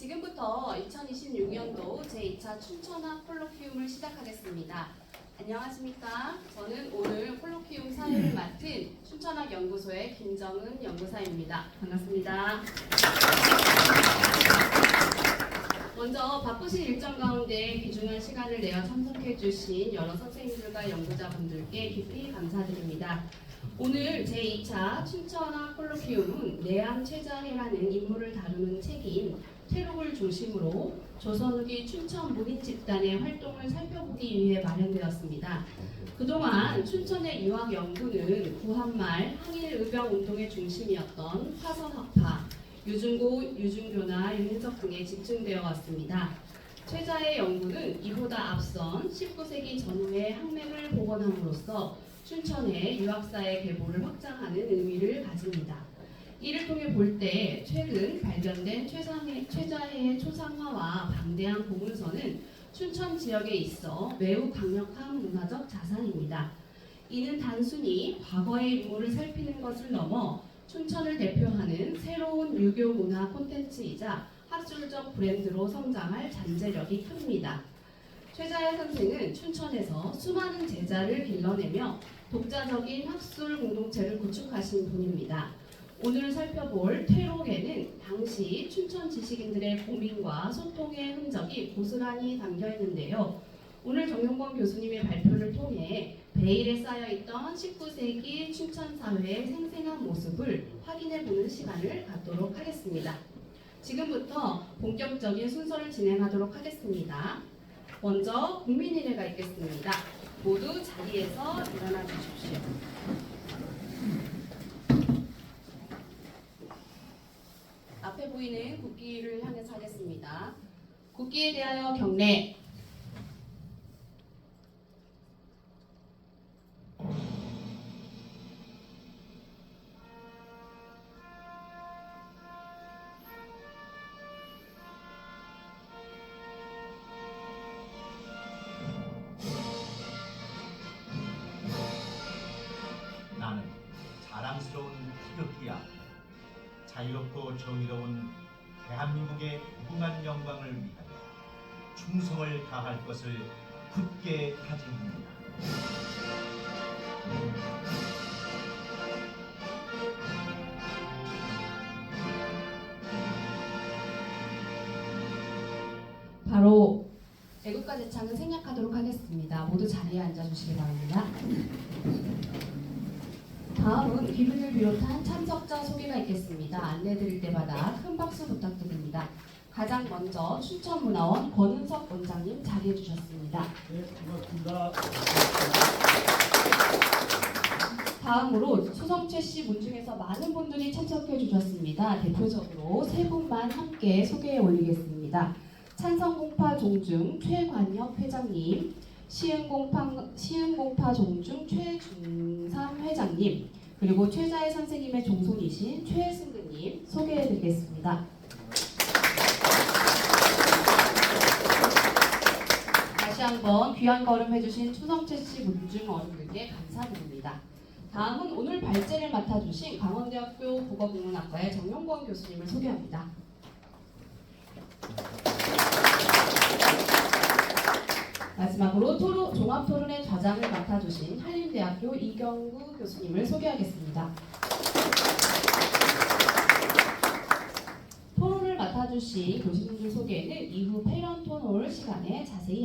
지금부터 2026년도 제2차 춘천학 콜로퀴움을 시작하겠습니다. 안녕하십니까? 저는 오늘 콜로퀴움 사회를 맡은 춘천학 연구소의 김정은 연구사입니다. 반갑습니다. 먼저 바쁘신 일정 가운데 귀중한 시간을 내어 참석해 주신 여러 선생님들과 연구자분들께 깊이 감사드립니다. 오늘 제2차 춘천학 콜로퀴움은 내암 최자해라는 인물을 다루는 책인 퇴록을 중심으로 조선 후기 춘천 문인 집단의 활동을 살펴보기 위해 마련되었습니다. 그동안 춘천의 유학 연구는 구한말 항일의병 운동의 중심이었던 화성학파, 유중고, 유중교나 윤인석 등에 집중되어 왔습니다. 최자의 연구는 이보다 앞선 19세기 전후의 항맥을 복원함으로써 춘천의 유학사의 계보를 확장하는 의미를 가집니다. 이를 통해 볼 때 최근 발견된 최자해의 초상화와 방대한 고문서는 춘천 지역에 있어 매우 강력한 문화적 자산입니다. 이는 단순히 과거의 인물을 살피는 것을 넘어 춘천을 대표하는 새로운 유교 문화 콘텐츠이자 학술적 브랜드로 성장할 잠재력이 큽니다. 최자해 선생은 춘천에서 수많은 제자를 길러내며 독자적인 학술 공동체를 구축하신 분입니다. 오늘 살펴볼 퇴록에는 당시 춘천 지식인들의 고민과 소통의 흔적이 고스란히 담겨 있는데요. 오늘 정용권 교수님의 발표를 통해 베일에 쌓여있던 19세기 춘천 사회의 생생한 모습을 확인해보는 시간을 갖도록 하겠습니다. 지금부터 본격적인 순서를 진행하도록 하겠습니다. 먼저 국민일회가 있겠습니다. 모두 자리에서 일어나 주십시오. 앞에 보이는 국기를 향해서 하겠습니다. 국기에 대하여 경례. 나는 자랑스러운 태극기야. 자유롭고 정의로운 대한민국의 무궁한 영광을 위하여 충성을 다할 것을 굳게 다짐합니다. 바로 애국가 제창을 생략하도록 하겠습니다. 모두 자리에 앉아주시기 바랍니다. 다음은 귀빈을 비롯한 참석자 소개가 있겠습니다. 안내드릴 때마다 큰 박수 부탁드립니다. 가장 먼저 춘천문화원 권은석 원장님 자리해 주셨습니다. 네, 고맙습니다. 다음으로 수성채 씨 분 중에서 많은 분들이 참석해 주셨습니다. 대표적으로 세 분만 함께 소개해 올리겠습니다. 찬성공파 종중 최관혁 회장님, 시흥공파 종중 최중삼 회장님, 그리고 최자해 선생님의 종손이신 최승근님 소개해드리겠습니다. 다시 한번 귀한 걸음 해주신 수성채씨 문중 어른들께 감사드립니다. 다음은 오늘 발제를 맡아주신 강원대학교 국어국문학과의 정용권 교수님을 소개합니다. 마지막으로 종합토론회 좌장을 맡아주신 한림대학교 이경구 교수님을 소개하겠습니다. 토론을 맡아주신 교수님들 소개는 이후 패런 토론 시간에 자세히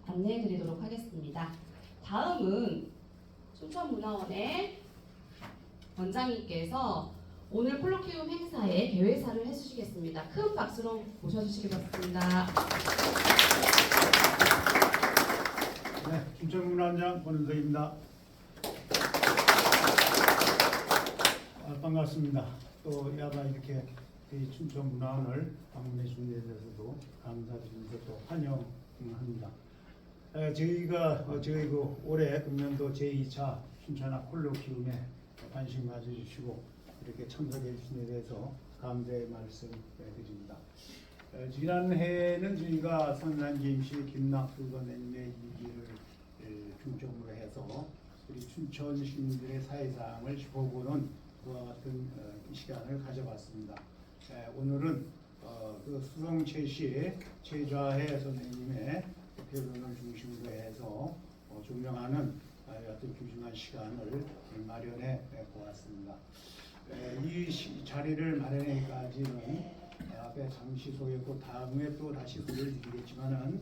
안내해드리도록 하겠습니다. 다음은 춘천문화원의 원장님께서 오늘 콜로퀴움 행사의 개회사를 해주시겠습니다. 큰 박수로 모셔주시기 바랍니다. 네, 춘천문화원장 권은석입니다. 반갑습니다. 또 야가 이렇게 춘천문화원을 방문해 주신 데 대해서도 감사드리면서 또 환영합니다. 저희가 올해 금년도 제2차 춘천학 콜로퀴움에 관심 가져주시고 이렇게 참석해 주신 데 대해서 감사의 말씀 드립니다. 지난해에는 저희가 선산김씨 김낙수선생님의 일기를 중점으로 해서 우리 춘천 시민들의 사회상을 짚어보는 그와 같은 시간을 가져봤습니다. 오늘은 그 수성채 씨 최좌해 선생님의 표현을 중심으로 해서 조명하는 어떤 귀중한 시간을 마련해 보았습니다. 이 자리를 마련하기까지는 앞에 잠시 소개했고 다음에 또 다시 소개를 드리겠지만은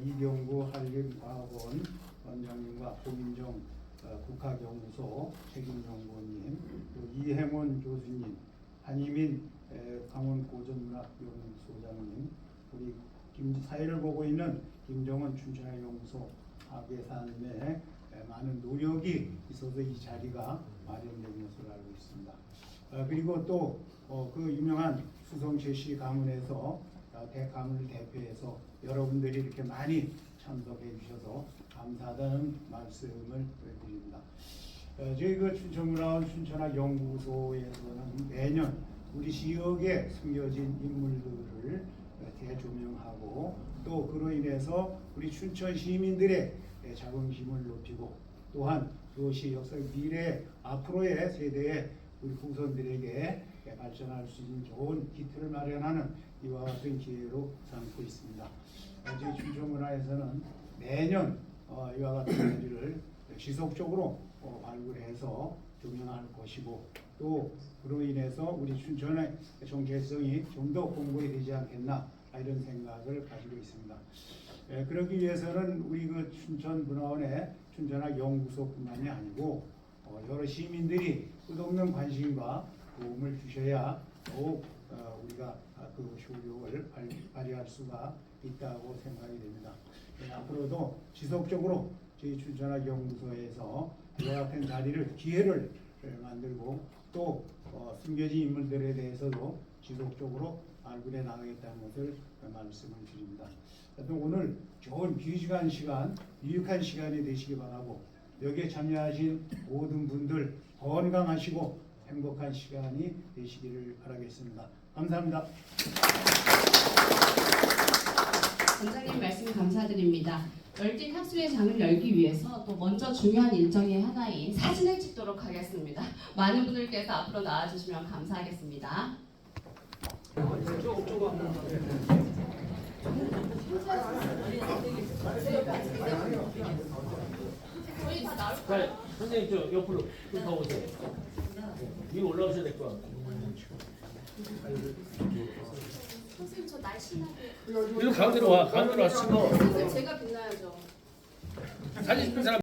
이병구 한림과학원 원장님과 고민정 국학연구소 책임연구원님, 또 이행원 교수님, 한희민 강원고전문학연구소장님, 우리 사회를 보고 있는 김정은 춘천학연구소 학예사님의 많은 노력이 있어서 이 자리가 마련된 것으로 알고 있습니다. 그리고 또 그 유명한 수성채 씨 가문에서 대가문을 대표해서 여러분들이 이렇게 많이 참석해 주셔서 감사하다는 말씀을 드립니다. 저희 그 춘천문화원 춘천학연구소에서는 매년 우리 지역에 숨겨진 인물들을 대조명하고 또 그로 인해서 우리 춘천 시민들의 자긍심을 높이고 또한 그것이 역사의 미래 앞으로의 세대의 우리 후손들에게 발전할 수 있는 좋은 기틀을 마련하는 이와 같은 기회로 삼고 있습니다. 저희 춘천문화에서는 매년 이와 같은 자리를 지속적으로 발굴해서 조명할 것이고 또 그로 인해서 우리 춘천의 정체성이 좀 더 공고히 되지 않겠나 이런 생각을 가지고 있습니다. 그러기 위해서는 우리 그 춘천문화원의 춘천학연구소뿐만이 아니고 여러 시민들이 끝없는 관심과 도움을 주셔야 더욱 우리가 그 효력을 발휘할 수가 있다고 생각이 됩니다. 앞으로도 지속적으로 저희 춘천학연구소에서 이와 같은 자리를 기회를 만들고 또 숨겨진 인물들에 대해서도 지속적으로 발굴해 나가겠다는 것을 말씀을 드립니다. 오늘 좋은 귀중한 시간, 유익한 시간이 되시기 바라고 여기에 참여하신 모든 분들 건강하시고 행복한 시간이 되시기를 바라겠습니다. 감사합니다. 원장님 말씀 감사드립니다. 열띤 학술의 장을 열기 위해서 또 먼저 중요한 일정의 하나인 사진을 찍도록 하겠습니다. 많은 분들께서 앞으로 나와주시면 감사하겠습니다. 저희 다 나올 거예요. 선생님 저 옆으로 좀 더 오세요. 위로 올라오셔야 될 것 같아요. 선생님 저 날씬하게. 이리 가운데로 와. 가운데로 와서 찍어. 선생님 제가 빛나야죠. 사진 찍는 사람.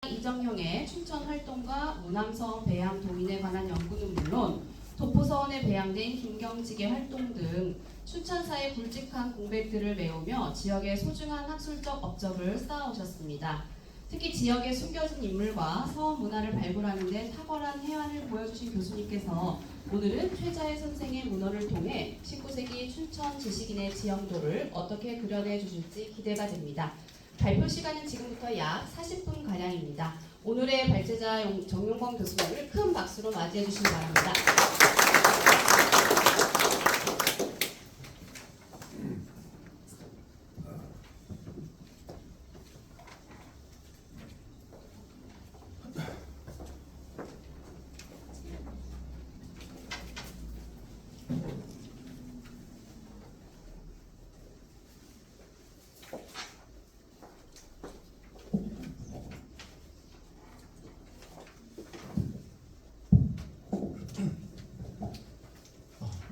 이정형의 춘천 활동과 문암성 배양 도인에 관한 연구는 물론 도포서원에 배양된 김경직의 활동 등 춘천사의 굵직한 공백들을 메우며 지역의 소중한 학술적 업적을 쌓아오셨습니다. 특히 지역의 숨겨진 인물과 서원 문화를 발굴하는 데 탁월한 해안을 보여주신 교수님께서 오늘은 최자해 선생의 문헌을 통해 19세기 춘천 지식인의 지형도를 어떻게 그려내 주실지 기대가 됩니다. 발표 시간은 지금부터 약 40분가량입니다. 오늘의 발제자 정용권 교수님을 큰 박수로 맞이해 주시기 바랍니다.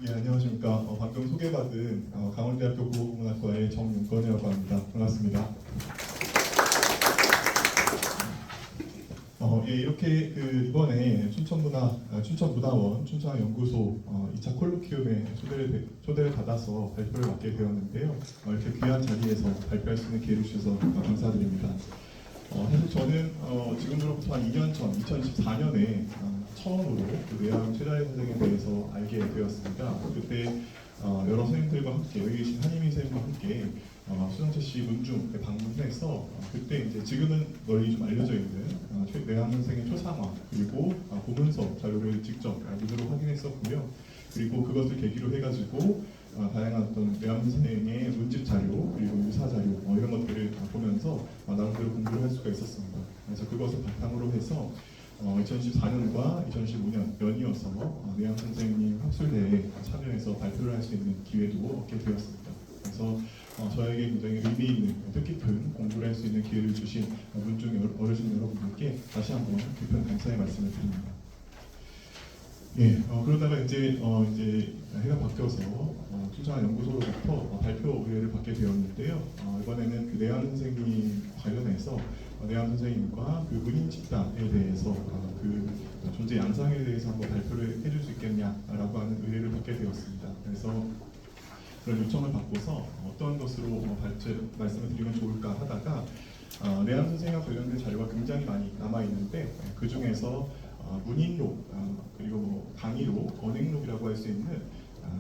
예, 안녕하십니까. 방금 소개받은 강원대학교 국어국문학과의 정윤건이라고 합니다. 반갑습니다. 예, 이렇게 이번에 춘천문화원 춘천연구소 2차 콜로키움에 초대를 받아서 발표를 맡게 되었는데요. 이렇게 귀한 자리에서 발표할 수 있는 기회를 주셔서 감사드립니다. 사실 저는 지금으로부터 한 2년 전, 2014년에 처음으로 그 외암 최자해 선생에 대해서 알게 되었습니다. 그때 여러 선생님들과 함께 여기 계신 한희민 선생님과 함께 수성채 씨 문중에 방문해서 그때 이제 지금은 널리 좀 알려져 있는 외암 선생의 초상화 그리고 보문서 자료를 직접 눈으로 확인했었고요. 그리고 그것을 계기로 해가지고 다양한 어떤 외암 선생의 문집 자료 그리고 유사 자료 이런 것들을 보면서 나름대로 공부를 할 수가 있었습니다. 그래서 그것을 바탕으로 해서 2014년과 2015년 연이어서 내양 선생님 학술대회에 참여해서 발표를 할 수 있는 기회도 얻게 되었습니다. 그래서 저에게 굉장히 의미 있는 뜻깊은 공부를 할 수 있는 기회를 주신 문중 어르신 여러분들께 다시 한번 깊은 감사의 말씀을 드립니다. 예, 그러다가 이제 해가 바뀌어서 춘천 연구소로부터 발표 의뢰를 받게 되었는데요. 이번에는 그 내양 선생님 관련해서 내양 선생님과 그 은인 집단에 대해서 그 존재 양상에 대해서 한번 발표를 해줄 수 있겠냐라고 하는 의뢰를 받게 되었습니다. 그래서 그런 요청을 받고서 어떤 것으로 말씀을 드리면 좋을까 하다가 내양 선생님과 관련된 자료가 굉장히 많이 남아 있는데 그 중에서 문인록 그리고 뭐 강의록, 언행록이라고 할 수 있는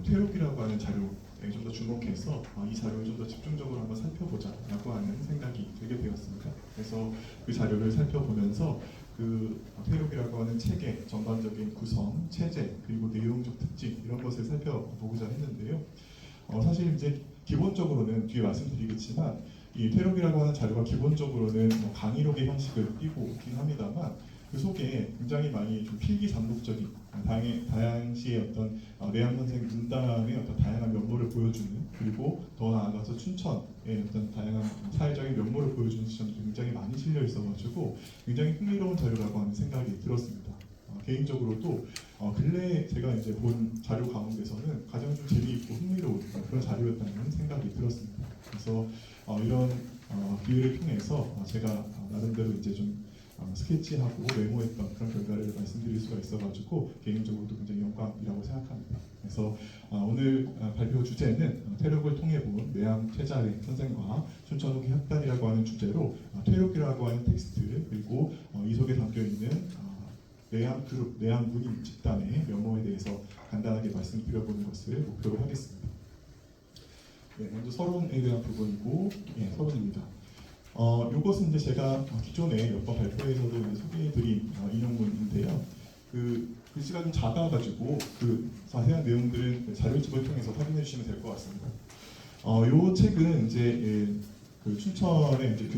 퇴록이라고 하는 자료에 좀 더 주목해서 이 자료를 좀 더 집중적으로 한번 살펴보자라고 하는 생각이 들게 되었습니다. 그래서 그 자료를 살펴보면서 그 퇴록이라고 하는 책의 전반적인 구성, 체제 그리고 내용적 특징 이런 것을 살펴보고자 했는데요. 사실 이제 기본적으로는 뒤에 말씀드리겠지만 이 퇴록이라고 하는 자료가 기본적으로는 강의록의 형식을 띠고 있긴 합니다만 그 속에 굉장히 많이 좀 필기산록적인 당시의 어떤 내양 선생 문단의 어떤 다양한 면모를 보여주는 그리고 더 나아가서 춘천의 어떤 다양한 사회적인 면모를 보여주는 지점도 굉장히 많이 실려 있어가지고 굉장히 흥미로운 자료라고 하는 생각이 들었습니다. 개인적으로도 근래에 제가 이제 본 자료 가운데서는 가장 좀 재미있고 흥미로운 그런 자료였다는 생각이 들었습니다. 그래서 이런 기회를 통해서 제가 나름대로 이제 좀 스케치하고 메모했던 그런 결과를 말씀드릴 수가 있어가지고 개인적으로도 굉장히 영광이라고 생각합니다. 그래서 오늘 발표 주제는 퇴록을 통해 본 내양 최자래 선생과 춘천 후기 학단이라고 하는 주제로 퇴록이라고 하는 텍스트 그리고 이 속에 담겨 있는 내양 그룹, 내양 문인 집단의 면모에 대해서 간단하게 말씀드려보는 것을 목표로 하겠습니다. 네, 먼저 서론에 대한 부분이고, 서론입니다. 이것은 이제 제가 기존에 몇 번 발표에서도 이제 소개해드린 인용문인데요. 그 글씨가 좀 작아가지고 그 자세한 내용들은 자료집을 통해서 확인해 주시면 될 것 같습니다. 이 책은 이제 그 춘천의 이제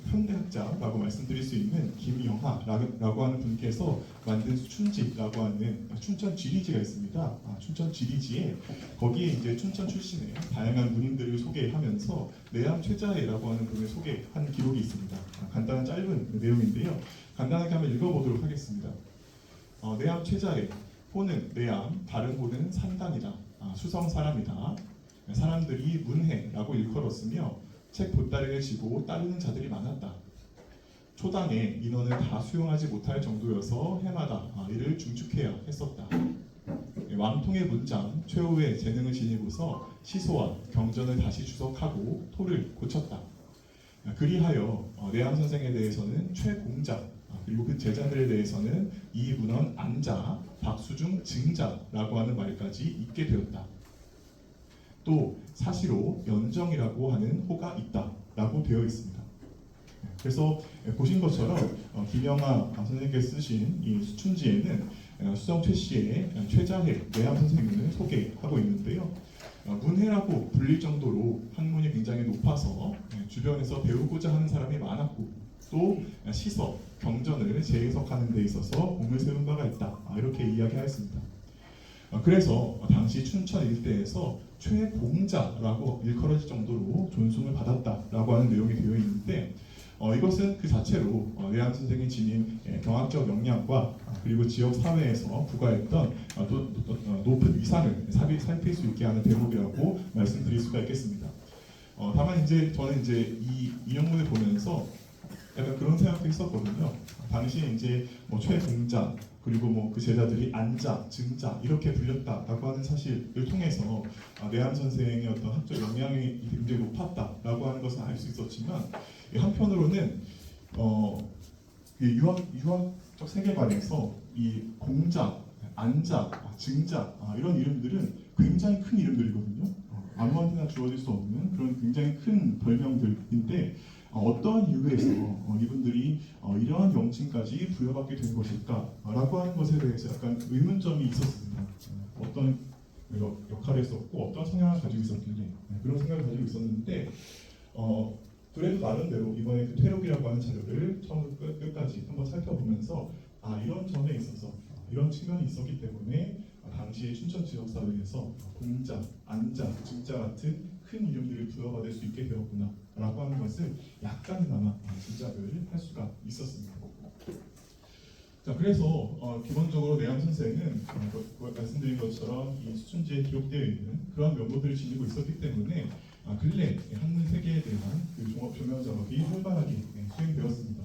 현대학자라고 말씀드릴 수 있는 김영하라고 하는 분께서 만든 춘지라고 하는 춘천 지리지가 있습니다. 춘천 지리지에 거기에 이제 춘천 출신의 다양한 문인들을 소개하면서 내양 최자해라고 하는 분을 소개한 기록이 있습니다. 간단한 짧은 내용인데요. 간단하게 한번 읽어보도록 하겠습니다. 내양 최자해 호는 내양, 다른 호는 산단이다. 수성 사람이다. 사람들이 문해라고 일컬었으며 책 보따리를 지고 따르는 자들이 많았다. 초당에 인원을 다 수용하지 못할 정도여서 해마다 이를 중축해야 했었다. 왕통의 문장 최후의 재능을 지니고서 시소와 경전을 다시 주석하고 토를 고쳤다. 그리하여 내양 선생에 대해서는 최공자 그리고 그 제자들에 대해서는 이문헌 안자, 박수중 증자라고 하는 말까지 있게 되었다. 또 사시로 연정이라고 하는 호가 있다라고 되어 있습니다. 그래서 보신 것처럼 김영하 선생님께서 쓰신 이 수춘지에는 수정 최씨의 최자해 내양 선생님을 소개하고 있는데요. 문해라고 불릴 정도로 학문이 굉장히 높아서 주변에서 배우고자 하는 사람이 많았고 또 시서, 경전을 재해석하는 데 있어서 공을 세운 바가 있다. 이렇게 이야기하였습니다. 그래서 당시 춘천 일대에서 최공자라고 일컬어질 정도로 존숭을 받았다라고 하는 내용이 되어 있는데 이것은 그 자체로 내양 선생이 지닌 경학적 역량과 그리고 지역 사회에서 부과했던 높은 위상을 살필 수 있게 하는 대목이라고 말씀드릴 수가 있겠습니다. 다만 이제 저는 이제 이 인용문을 보면서 약간 그런 생각도 했었거든요. 당시에 이제 뭐 최공자 그리고 뭐 그 제자들이 안자, 증자 이렇게 불렸다라고 하는 사실을 통해서 내양 선생의 어떤 학적 역량이 굉장히 높았다라고 하는 것을 알 수 있었지만 한편으로는 유학적 세계관에서 이 공자, 안자, 증자 이런 이름들은 굉장히 큰 이름들이거든요. 아무한테나 주어질 수 없는 그런 굉장히 큰 별명들인데 어떠한 이유에서 이분들이 이러한 명칭까지 부여받게 된 것일까라고 하는 것에 대해서 약간 의문점이 있었습니다. 어떤 역할을 했었고 어떤 성향을 가지고 있었길래 그런 생각을 가지고 있었는데 그래도 나름대로 이번에 그 퇴록이라고 하는 자료를 처음부터 끝까지 한번 살펴보면서 이런 점에 있어서 이런 측면이 있었기 때문에 당시 춘천 지역 사회에서 공자, 안자, 증자 같은 큰 이름들을 부여받을 수 있게 되었구나라고 하는 것을 약간이나마 짐작을 할 수가 있었습니다. 자, 그래서 기본적으로 내암 선생은 말씀드린 것처럼 이 수천지에 기록되어 있는 그런 면모들을 지니고 있었기 때문에 근래 학문 세계에 대한 그 종합 조명 작업이 활발하게 수행되었습니다.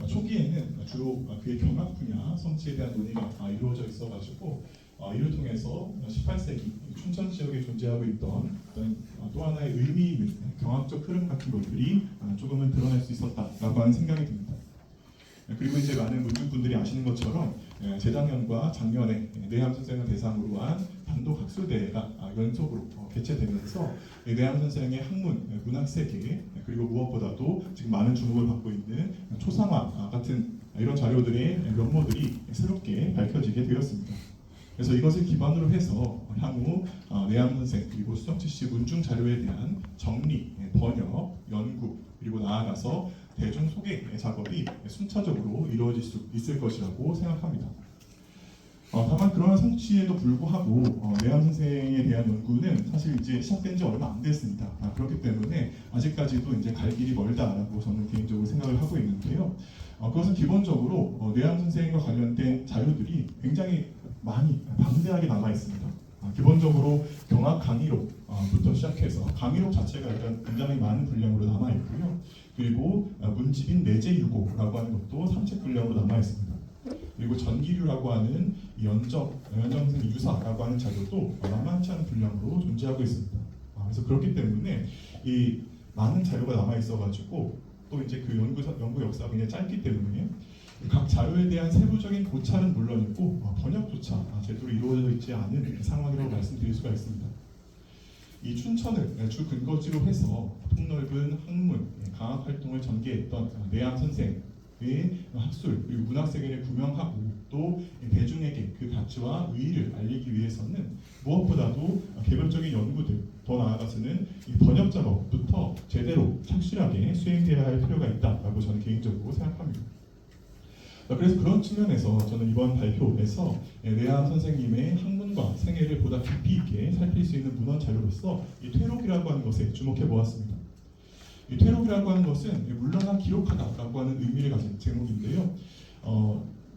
초기에는 주로 그의 경학 분야 성취에 대한 논의가 이루어져 있어가지고 이를 통해서 18세기 춘천 지역에 존재하고 있던 어떤 또 하나의 의미 있는 경학적 흐름 같은 것들이 조금은 드러날 수 있었다라고 하는 생각이 듭니다. 그리고 이제 많은 문중분들이 아시는 것처럼 재작년과 작년에 내암 선생을 대상으로 한 단독 학술대회가 연속으로 개최되면서 내암 선생의 학문, 문학 세계 그리고 무엇보다도 지금 많은 주목을 받고 있는 초상화 같은 이런 자료들의 면모들이 새롭게 밝혀지게 되었습니다. 그래서 이것을 기반으로 해서 향후 내암 선생 그리고 수정치 씨 문중 자료에 대한 정리, 번역, 연구 그리고 나아가서 대중 소개 작업이 순차적으로 이루어질 수 있을 것이라고 생각합니다. 다만 그러한 성취에도 불구하고 내암 선생에 대한 연구는 사실 이제 시작된 지 얼마 안 됐습니다. 그렇기 때문에 아직까지도 이제 갈 길이 멀다라고 저는 개인적으로 생각을 하고 있는데요. 그것은 기본적으로 내암 선생과 관련된 자료들이 굉장히 많이 방대하게 남아 있습니다. 기본적으로 경학 강의록부터 시작해서 강의록 자체가 일단 굉장히 많은 분량으로 남아 있고요. 그리고 문집인 내재유고라고 하는 것도 3책 분량으로 남아 있습니다. 그리고 전기류라고 하는 연정생 유사라고 하는 자료도 만만치 않은 분량으로 존재하고 있습니다. 그래서 그렇기 때문에 이 많은 자료가 남아 있어가지고 또 이제 그 연구 역사가 굉장히 짧기 때문에 각 자료에 대한 세부적인 고찰은 물론이고 번역조차 제대로 이루어져 있지 않은 상황이라고 말씀드릴 수가 있습니다. 이 춘천을 주 근거지로 해서 폭넓은 학문, 강학 활동을 전개했던 내암 선생의 학술 그리고 문학 세계를 구명하고 또 대중에게 그 가치와 의의를 알리기 위해서는 무엇보다도 개별적인 연구들 더 나아가서는 이 번역 작업부터 제대로 착실하게 수행되어야 할 필요가 있다라고 저는 개인적으로 생각합니다. 그래서 그런 측면에서 저는 이번 발표에서 내암 선생님의 학문과 생애를 보다 깊이 있게 살필 수 있는 문헌 자료로서 이 퇴록이라고 하는 것에 주목해 보았습니다. 이 퇴록이라고 하는 것은 물러나 기록하다라고 하는 의미를 가진 제목인데요.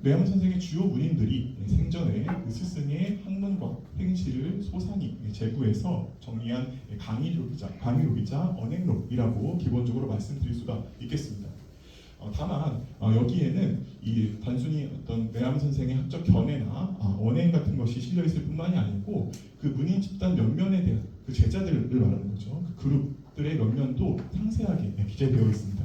내암 선생의 주요 문인들이 생전에 그 스승의 학문과 행실을 소상히 제구해서 정리한 강의록이자 언행록이라고 기본적으로 말씀드릴 수가 있겠습니다. 다만 여기에는 이 단순히 어떤 내암 선생의 학적 견해나 언행 같은 것이 실려 있을 뿐만이 아니고 그 문인 집단 면면에 대한 그 제자들을 말하는 거죠. 그 그룹들의 면면도 상세하게 기재되어 있습니다.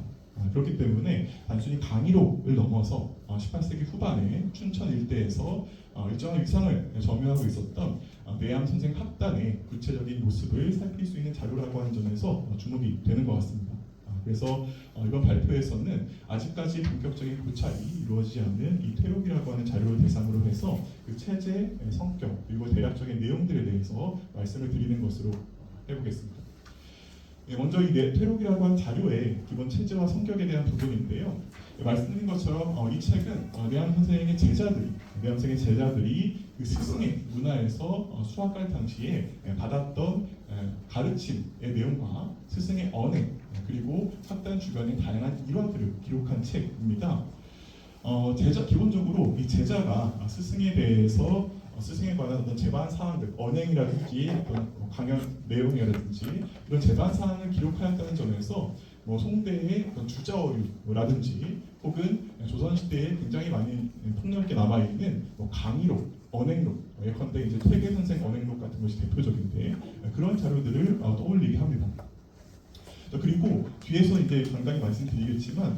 그렇기 때문에 단순히 강의록을 넘어서 18세기 후반에 춘천 일대에서 일정한 위상을 점유하고 있었던 내암 선생 학단의 구체적인 모습을 살필 수 있는 자료라고 하는 점에서 주목이 되는 것 같습니다. 그래서 이번 발표에서는 아직까지 본격적인 고찰이 이루어지지 않는 이 퇴록이라고 하는 자료를 대상으로 해서 그 체제, 성격 그리고 대략적인 내용들에 대해서 말씀을 드리는 것으로 해보겠습니다. 먼저 이 퇴록이라고 하는 자료의 기본 체제와 성격에 대한 부분인데요. 말씀드린 것처럼 이 책은 내암 선생의 제자들이 그 스승의 문화에서 수학할 당시에 받았던 가르침의 내용과 스승의 언행 그리고 학단 주변의 다양한 일화들을 기록한 책입니다. 기본적으로 이 제자가 스승에 대해서 스승에 관한 어떤 제반 사항들, 언행이라든지 어떤 강연 내용이라든지 이런 제반 사항을 기록하였다는 점에서 송대의 주자어류라든지 혹은 조선시대에 굉장히 많이 폭넓게 남아있는 강의록, 언행록, 예컨대 이제 퇴계 선생 언행록 같은 것이 대표적인데 그런 자료들을 떠올리게 합니다. 그리고 뒤에서 이제 간단히 말씀드리겠지만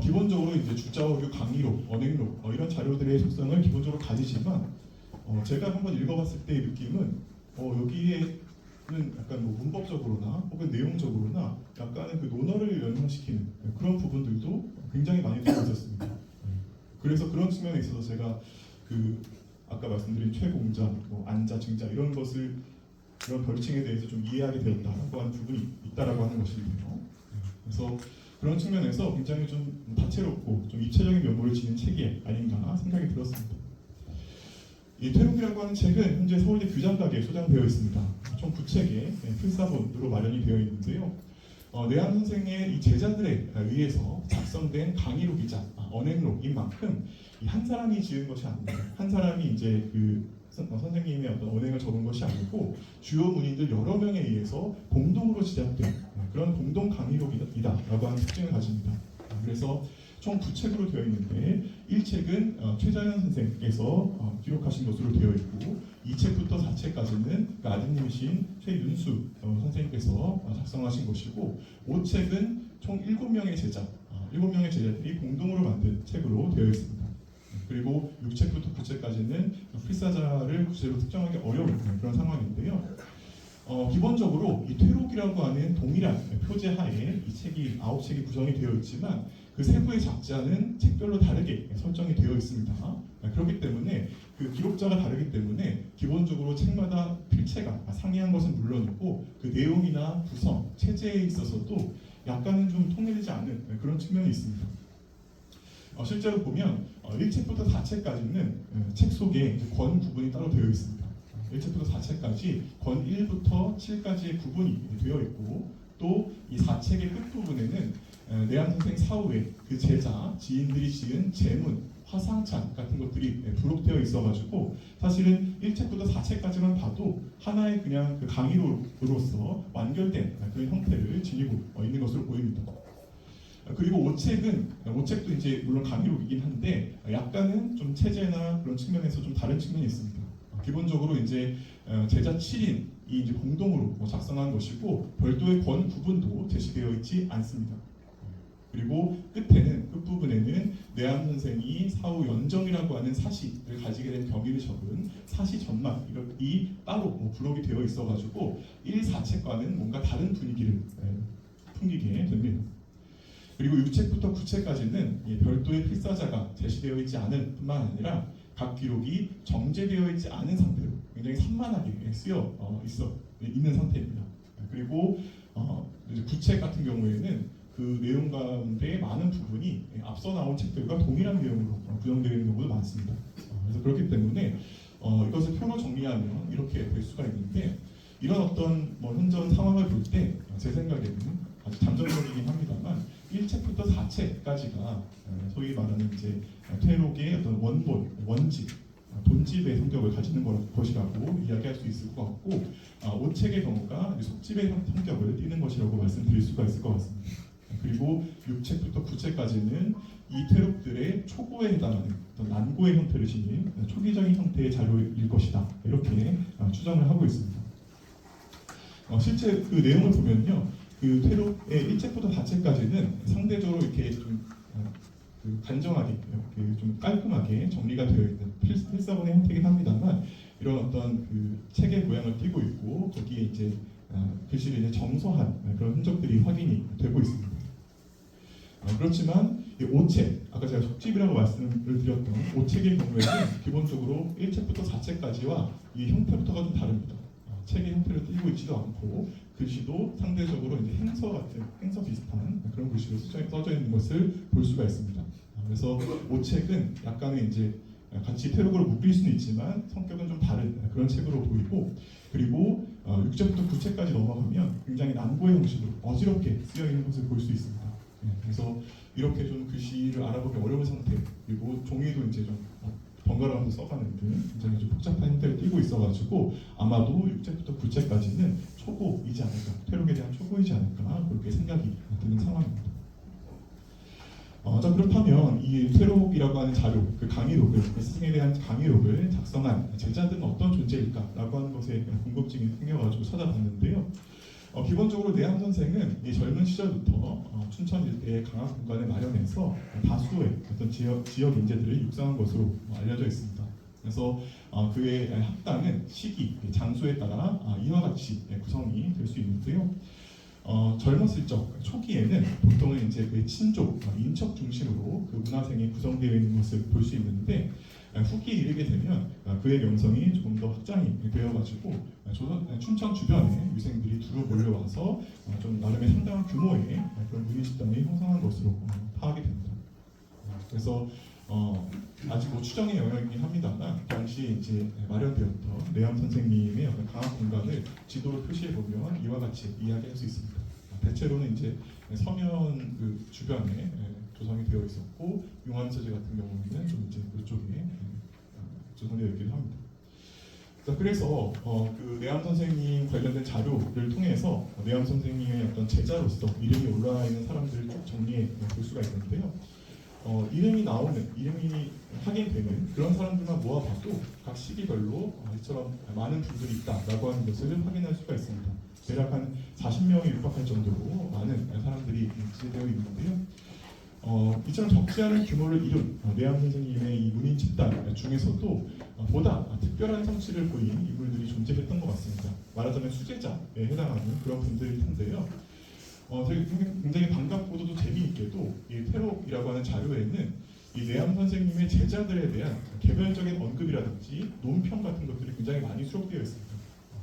기본적으로 이제 주자어류, 강의록, 언행록 이런 자료들의 속성을 기본적으로 가지지만 제가 한번 읽어봤을 때의 느낌은 여기에는 약간 문법적으로나 혹은 내용적으로나 약간의 그 논어를 연상시키는 그런 부분들도 굉장히 많이 들어 있었습니다. 그래서 그런 측면에 있어서 제가 그 아까 말씀드린 최공자, 안자, 증자 이런 별칭에 대해서 좀 이해하게 되었다라고 하는 부분이 있다라고 하는 것이거든요. 그래서 그런 측면에서 굉장히 좀 다채롭고 좀 입체적인 면모를 지닌 책이 아닌가 생각이 들었습니다. 이 퇴록이라고 하는 책은 현재 서울대 규장각에 소장되어 있습니다. 총 9책의 필사본으로 마련이 되어 있는데요. 내한 선생의 이 제자들에 의해서 작성된 강의록이자 언행록인 만큼 이 한 사람이 지은 것이 아닙니다. 한 사람이 이제 그 선생님의 어떤 언행을 적은 것이 아니고 주요 문인들 여러 명에 의해서 공동으로 제작된 그런 공동 강의록이다라고 하는 특징을 가집니다. 그래서 총 9책으로 되어 있는데 1책은 최자연 선생께서 기록하신 것으로 되어 있고 2책부터 4책까지는 그 아드님이신 최윤수 선생님께서 작성하신 것이고 5책은 총 7명의 제자, 7명의 제자들이 공동으로 만든 책으로 되어 있습니다. 그리고 6책부터 9책까지는 필사자를 구체로 특정하기 어려운 그런 상황인데요. 기본적으로 이 퇴록이라고 하는 동일한 표제 하에 이 책이 9책이 구성이 되어 있지만 그 세부의 작자는 책별로 다르게 설정이 되어 있습니다. 그렇기 때문에 그 기록자가 다르기 때문에 기본적으로 책마다 필체가 상이한 것은 물론이고 그 내용이나 구성, 체제에 있어서도 약간은 좀 통일되지 않는 그런 측면이 있습니다. 실제로 보면 1책부터 4책까지는 책 속에 권 구분이 따로 되어 있습니다. 1책부터 4책까지 권 1부터 7까지의 구분이 되어 있고 또 이 4책의 끝부분에는 내한 선생 사후에 그 제자, 지인들이 지은 제문, 화상찬 같은 것들이 부록되어 있어가지고 사실은 1책부터 4책까지만 봐도 하나의 그냥 그 강의로서 완결된 그런 형태를 지니고 있는 것으로 보입니다. 그리고 5책도 이제 물론 강의록이긴 한데 약간은 좀 체제나 그런 측면에서 좀 다른 측면이 있습니다. 기본적으로 이제 제자 7인이 이제 공동으로 작성한 것이고 별도의 권 구분도 제시되어 있지 않습니다. 그리고 끝부분에는 내한 선생이 사후 연정이라고 하는 사시를 가지게 된 경위를 적은 사시 전막이 따로 부록이 되어 있어가지고 1, 4책과는 뭔가 다른 분위기를 풍기게 됩니다. 그리고 6책부터 9책까지는 별도의 필사자가 제시되어 있지 않을 뿐만 아니라 각 기록이 정제되어 있지 않은 상태로 굉장히 산만하게 쓰여 있는 상태입니다. 그리고 9책 같은 경우에는 그 내용 가운데 많은 부분이 앞서 나온 책들과 동일한 내용으로 구성되어 있는 경우도 많습니다. 그래서 그렇기 때문에 이것을 표로 정리하면 이렇게 될 수가 있는데 이런 어떤 현존 상황을 볼 때 제 생각에는 아주 잠정적이긴 합니다만 1책부터 4책까지가 소위 말하는 이제 퇴록의 어떤 원본, 원집, 본집의 성격을 가지는 것이라고 이야기할 수 있을 것 같고 5책의 경우가 속집의 성격을 띠는 것이라고 말씀드릴 수가 있을 것 같습니다. 그리고 6책부터 9책까지는 이 퇴록들의 초고에 해당하는 어떤 난고의 형태를 지닌 초기적인 형태의 자료일 것이다 이렇게 추정을 하고 있습니다. 실제 그 내용을 보면요, 그 퇴록의 1책부터 4책까지는 상대적으로 이렇게 좀 간정하게 이렇게 좀 깔끔하게 정리가 되어 있는 필사본의 형태이긴 합니다만 이런 어떤 그 책의 모양을 띠고 있고 거기에 이제 글씨를 이제 정서한 그런 흔적들이 확인이 되고 있습니다. 그렇지만 이 5책, 아까 제가 속집이라고 말씀을 드렸던 5책의 경우에는 기본적으로 1책부터 4책까지와 이 형태부터가 좀 다릅니다. 책의 형태를 띠고 있지도 않고 글씨도 상대적으로 이제 행서 비슷한 그런 글씨로 써져 있는 것을 볼 수가 있습니다. 그래서 5책은 약간의 이제 같이 퇴록으로 묶일 수는 있지만 성격은 좀 다른 그런 책으로 보이고 그리고 6책부터 9책까지 넘어가면 굉장히 난고의 형식으로 어지럽게 쓰여 있는 것을 볼 수 있습니다. 그래서 이렇게 좀 글씨를 알아보기 어려운 상태 그리고 종이도 이제 좀 번갈아가면서 써가는 등 굉장히 좀 복잡한 형태를 띠고 있어가지고 아마도 6책부터 9책까지는 초고이지 않을까, 퇴록에 대한 초고이지 않을까 그렇게 생각이 드는 상황입니다. 자 그렇다면 이 퇴록이라고 하는 자료, 그 강의록을, 스승에 대한 강의록을 작성한 제자들은 어떤 존재일까라고 하는 것에 궁금증이 생겨가지고 찾아봤는데요. 기본적으로 내한 선생은 이 젊은 시절부터 춘천 일대의 강학 공간을 마련해서 다수의 어떤 지역 인재들을 육성한 것으로 알려져 있습니다. 그래서 그의 학당은 시기, 장소에 따라 이와 같이 구성이 될 수 있는데요. 젊었을 적 초기에는 보통은 이제 그의 친족, 인척 중심으로 그 문화생이 구성되어 있는 것을 볼 수 있는데 후기에 이르게 되면 그의 명성이 조금 더 확장이 되어가지고 춘천 주변에 유생들이 두루 몰려와서 좀 나름의 상당한 규모의 그런 문인 집단이 형성한 것으로 파악이 됩니다. 그래서 아직 뭐 추정의 영역이긴 합니다만 당시 이제 마련되었던 레암 선생님의 어떤 강한 공간을 지도로 표시해 보면 이와 같이 이야기할 수 있습니다. 대체로는 이제 서면 그 주변에 조성이 되어 있었고 용암서재 같은 경우에는 좀 이제 이쪽에 조성되어 있기도 합니다. 자, 그래서 그 내암 선생님 관련된 자료를 통해서 내암 선생님의 어떤 제자로서 이름이 올라와 있는 사람들을 쭉 정리해 볼 수가 있는데요. 이름이 확인되는 그런 사람들만 모아봐도 각 시기별로 이처럼 많은 분들이 있다라고 하는 것을 확인할 수가 있습니다. 대략 한 40명에 육박할 정도로 많은 사람들이 기재되어 있는데요. 이처럼 적지 않은 규모를 이룬 내암 선생님의 이 문인 집단 중에서도 보다 특별한 성취를 보인 인물들이 존재했던 것 같습니다. 말하자면 수제자에 해당하는 그런 분들일 텐데요. 굉장히 반갑고도 또 재미있게도 이 태록이라고 하는 자료에는 이 내암 선생님의 제자들에 대한 개별적인 언급이라든지 논평 같은 것들이 굉장히 많이 수록되어 있습니다.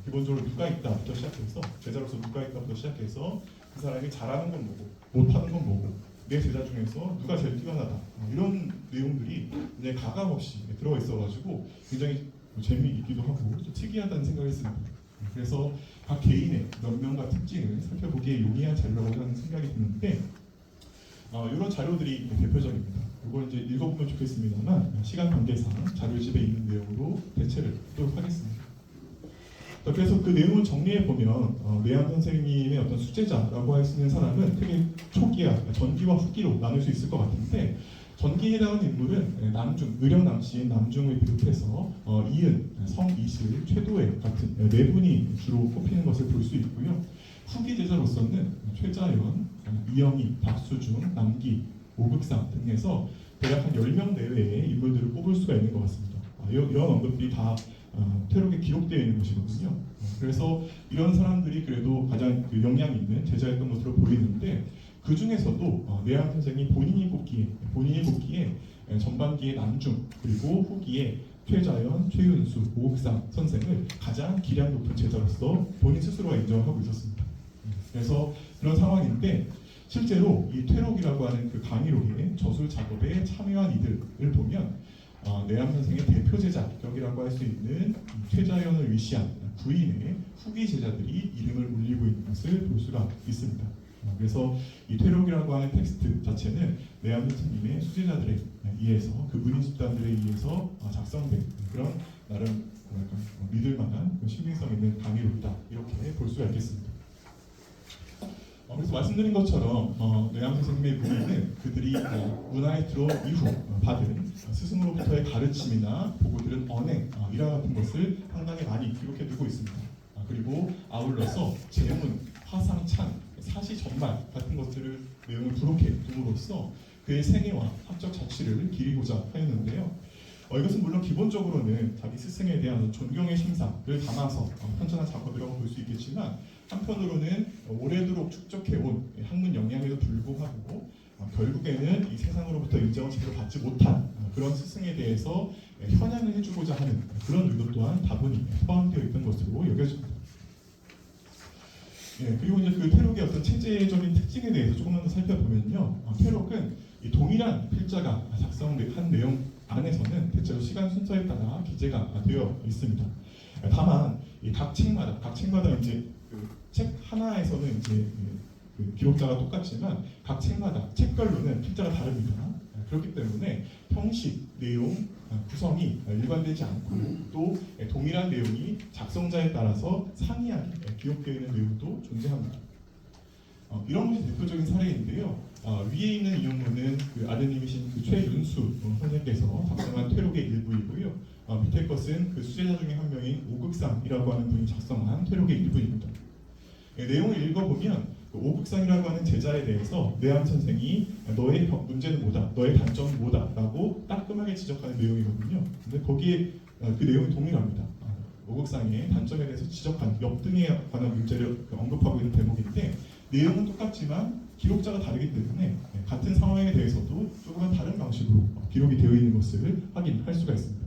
기본적으로 누가 있다부터 시작해서 제자로서 누가 있다부터 시작해서 그 사람이 잘하는 건 뭐고 못하는 건 뭐고 내 제자 중에서 누가 제일 뛰어나다 이런 내용들이 굉장히 가감없이 들어가 있어가지고 굉장히 재미있기도 하고 또 특이하다는 생각을 했습니다. 그래서 각 개인의 면면과 특징을 살펴보기에 용이한 자료라고 하는 생각이 드는데 이런 자료들이 대표적입니다. 이걸 이제 읽어보면 좋겠습니다만 시간 관계상 자료집에 있는 내용으로 대체를 하도록 하겠습니다. 그래서 그 내용을 정리해 보면 내암 선생님의 어떤 수제자라고 할 수 있는 사람은 크게 초기와 전기와 후기로 나눌 수 있을 것 같은데 전기에 해당하는 인물은 남중, 의령남씨인 남중을 비롯해서 이은, 성이실, 최도애 같은 네 분이 주로 꼽히는 것을 볼 수 있고요. 후기 제자로서는 최자연, 이영희, 박수중, 남기, 오극상 등에서 대략 한 10명 내외의 인물들을 꼽을 수가 있는 것 같습니다. 이런 언급들이 다 퇴록에 기록되어 있는 것이거든요. 그래서 이런 사람들이 그래도 가장 영향 있는 제자였던 것으로 보이는데 그 중에서도 내암 선생이 본인이 꼽기에 전반기에 남중 그리고 후기에 최자연, 최윤수, 오흑상 선생을 가장 기량 높은 제자로서 본인 스스로가 인정하고 있었습니다. 그래서 그런 상황인데 실제로 이 퇴록이라고 하는 그 강의록의 저술 작업에 참여한 이들을 보면 내암 선생의 대표 제자격이라고 할 수 있는 최자연을 위시한 부인의 후기 제자들이 이름을 올리고 있는 것을 볼 수가 있습니다. 그래서 이 퇴록이라고 하는 텍스트 자체는 내암 선생님의 수제자들에 의해서 그 문인 집단들에 의해서 작성된 그런 나름 믿을 만한 신빙성 있는 강의록이다 이렇게 볼 수가 있겠습니다. 그래서 말씀드린 것처럼 내암 선생님의 문의는 그들이 문화에 들어온 이후 받은 스승으로부터의 가르침이나 보고들은 언행, 일화 같은 것을 상당히 많이 기록해두고 있습니다. 그리고 아울러서 제문, 화상, 찬, 사시, 전말 같은 것들을 내용을 부록해 둠으로써 그의 생애와 학적 자취를 기리고자 하였는데요. 이것은 물론 기본적으로는 자기 스승에 대한 존경의 심사를 담아서 편찬한 작업이라고 볼 수 있겠지만 한편으로는 오래도록 축적해온 학문 역량에도 불구하고 결국에는 이 세상으로부터 인정을 제대로 받지 못한 그런 스승에 대해서 현양을 해주고자 하는 그런 의도 또한 다분히 포함되어 있던 것으로 여겨집니다. 그리고 이제 그 퇴록의 어떤 체제적인 특징에 대해서 조금만 더 살펴보면요, 퇴록은 이 동일한 필자가 작성한 내용 안에서는 대체로 시간 순서에 따라 기재가 되어 있습니다. 다만 이 각 책마다 이제 그 책 하나에서는 이제 그 기록자가 똑같지만 각 책마다 책별로는 필자가 다릅니다. 그렇기 때문에 형식, 내용, 구성이 일관되지 않고 또 동일한 내용이 작성자에 따라서 상이하게 기록되어 있는 내용도 존재합니다. 이런 것이 대표적인 사례인데요. 위에 있는 인용문은 그 아드님이신 그 최윤수 선생께서 작성한 퇴록의 일부이고요. 밑에 것은 그 수제자 중에 한 명인 오극상이라고 하는 분이 작성한 퇴록의 일부입니다. 내용을 읽어보면 그 오극상이라고 하는 제자에 대해서 내암 선생이 너의 문제는 뭐다, 너의 단점은 뭐다라고 따끔하게 지적하는 내용이거든요. 근데 거기에 그 내용이 동일합니다. 오극상의 단점에 대해서 지적한 엽등에 관한 문제를 언급하고 있는 대목인데 내용은 똑같지만 기록자가 다르기 때문에 같은 상황에 대해서도 조금은 다른 방식으로 기록이 되어 있는 것을 확인할 수가 있습니다.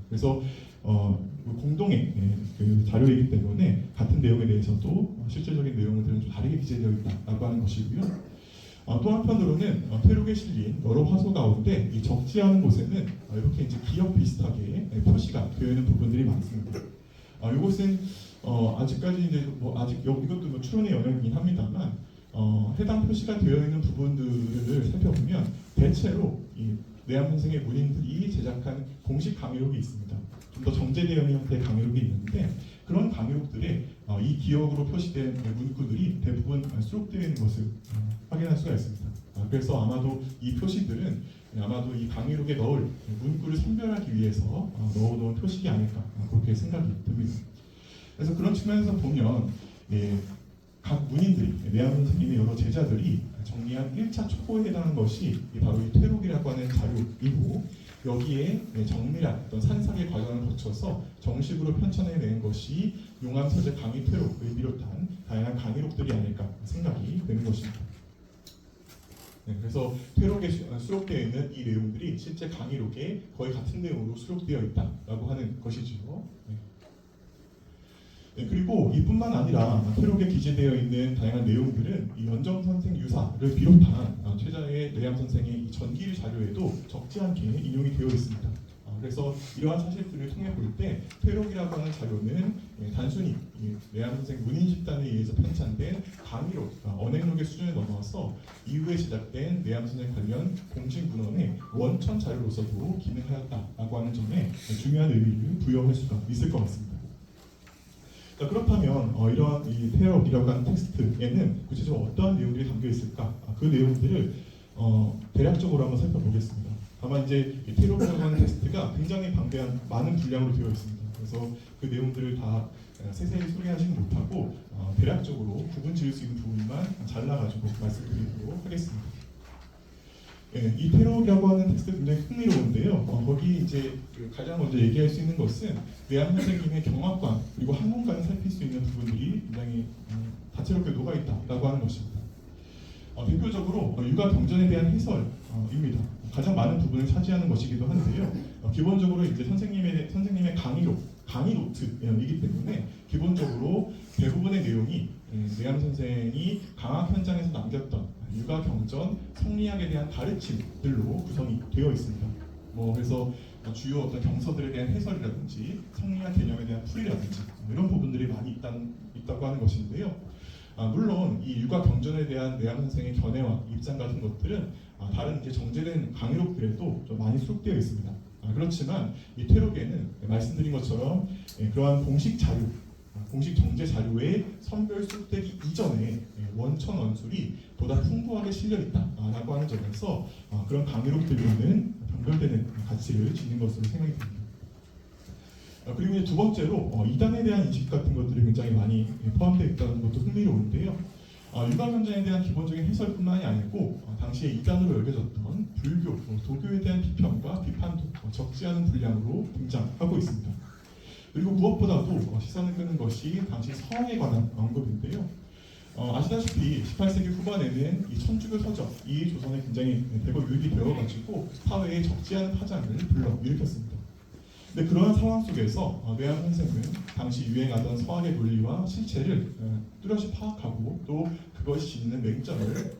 그래서 공동의 그 자료이기 때문에 같은 내용에 대해서도 실질적인 내용들은 좀 다르게 기재되어 있다라고 하는 것이고요. 또 한편으로는 퇴록에 실린 여러 화소 가운데 이 적지 않은 곳에는 이렇게 이제 기역 비슷하게 표시가 되어 있는 부분들이 많습니다. 이것은 아직까지 이제 아직 이것도 추론의 영역이긴 합니다만 해당 표시가 되어 있는 부분들을 살펴보면 대체로 이 내암 선생의 문인들이 제작한 공식 강의록이 있습니다. 좀 더 정제되어 있는 형태의 강의록이 있는데 그런 강의록들에 이 기억으로 표시된 문구들이 대부분 수록되어 있는 것을 확인할 수가 있습니다. 그래서 아마도 이 표시들은 아마도 이 강의록에 넣을 문구를 선별하기 위해서 넣어놓은 표식이 아닐까 그렇게 생각이 듭니다. 그래서 그런 측면에서 보면 각 문인들이 내암 선생님의 여러 제자들이 정리한 1차 초고에 해당하는 것이 바로 이 퇴록이라고 하는 자료이고 여기에 정밀한 어떤 산삭의 과정을 거쳐서 정식으로 편찬해낸 것이 용암서재 강의 퇴록을 비롯한 다양한 강의록들이 아닐까 생각이 되는 것입니다. 그래서 퇴록에 수록되어 있는 이 내용들이 실제 강의록에 거의 같은 내용으로 수록되어 있다라고 하는 것이죠. 그리고 이뿐만 아니라 퇴록에 기재되어 있는 다양한 내용들은 이 연정 선생 유사를 비롯한 최자의 내암 선생의 이 전기 자료에도 적지 않게 인용이 되어 있습니다. 그래서 이러한 사실들을 통해 볼 때 퇴록이라고 하는 자료는 단순히 내암 선생 문인 집단에 의해서 편찬된 강의록, 언행록의 수준에 넘어서 이후에 제작된 내암 선생 관련 공식 문헌의 원천 자료로서도 기능하였다라고 하는 점에 중요한 의미를 부여할 수가 있을 것 같습니다. 자, 그렇다면 이러한 이 퇴록이라고 하는 텍스트에는 구체적으로 어떠한 내용들이 담겨 있을까? 그 내용들을 대략적으로 한번 살펴보겠습니다. 다만 이제 이 퇴록이라고 하는 텍스트가 굉장히 방대한 많은 분량으로 되어 있습니다. 그래서 그 내용들을 다 세세히 소개하지는 못하고 대략적으로 구분 지을 수 있는 부분만 잘라가지고 말씀드리도록 하겠습니다. 이 퇴록이라고 하는 텍스트 굉장히 흥미로운데요. 거기 이제 가장 먼저 얘기할 수 있는 것은 내암 선생님의 경악관 그리고 학문관을 살필 수 있는 부분들이 굉장히 다채롭게 녹아 있다라고 하는 것입니다. 대표적으로 육아 경전에 대한 해설입니다. 가장 많은 부분을 차지하는 것이기도 한데요. 기본적으로 이제 선생님의 강의 노트이기 때문에 기본적으로 대부분의 내용이 내암 선생이 강학 현장에서 남겼던 육아 경전, 성리학에 대한 가르침들로 구성이 되어 있습니다. 그래서 주요 어떤 경서들에 대한 해설이라든지 성리학 개념에 대한 풀이라든지 이런 부분들이 많이 있다고 하는 것인데요. 물론 이 육아 경전에 대한 내암 선생의 견해와 입장 같은 것들은 다른 이제 정제된 강의록들에도 좀 많이 수록되어 있습니다. 그렇지만 이 퇴록에는 말씀드린 것처럼 그러한 공식 자료, 공식 정제 자료의 선별 수록되기 이전에 원천 원술이 보다 풍부하게 실려 있다라고 하는 점에서 그런 강의록들과는 변별되는 가치를 지닌 것으로 생각이 듭니다. 그리고 이제 두 번째로 이단에 대한 인식 같은 것들이 굉장히 많이 포함되어 있다는 것도 흥미로운데요. 육아 경전에 대한 기본적인 해설뿐만이 아니고 당시에 이단으로 여겨졌던 불교, 도교에 대한 비평과 비판도 적지 않은 분량으로 등장하고 있습니다. 그리고 무엇보다도 시선을 끄는 것이 당시 서황에 관한 언급인데요. 아시다시피 18세기 후반에는 이 천주교 서적이 조선에 굉장히 대거 유입이 되어가지고 사회에 적지 않은 파장을 불러일으켰습니다. 근데 그러한 상황 속에서 내암 선생은 당시 유행하던 서학의 논리와 실체를 뚜렷이 파악하고 또 그것이 지니는 맹점을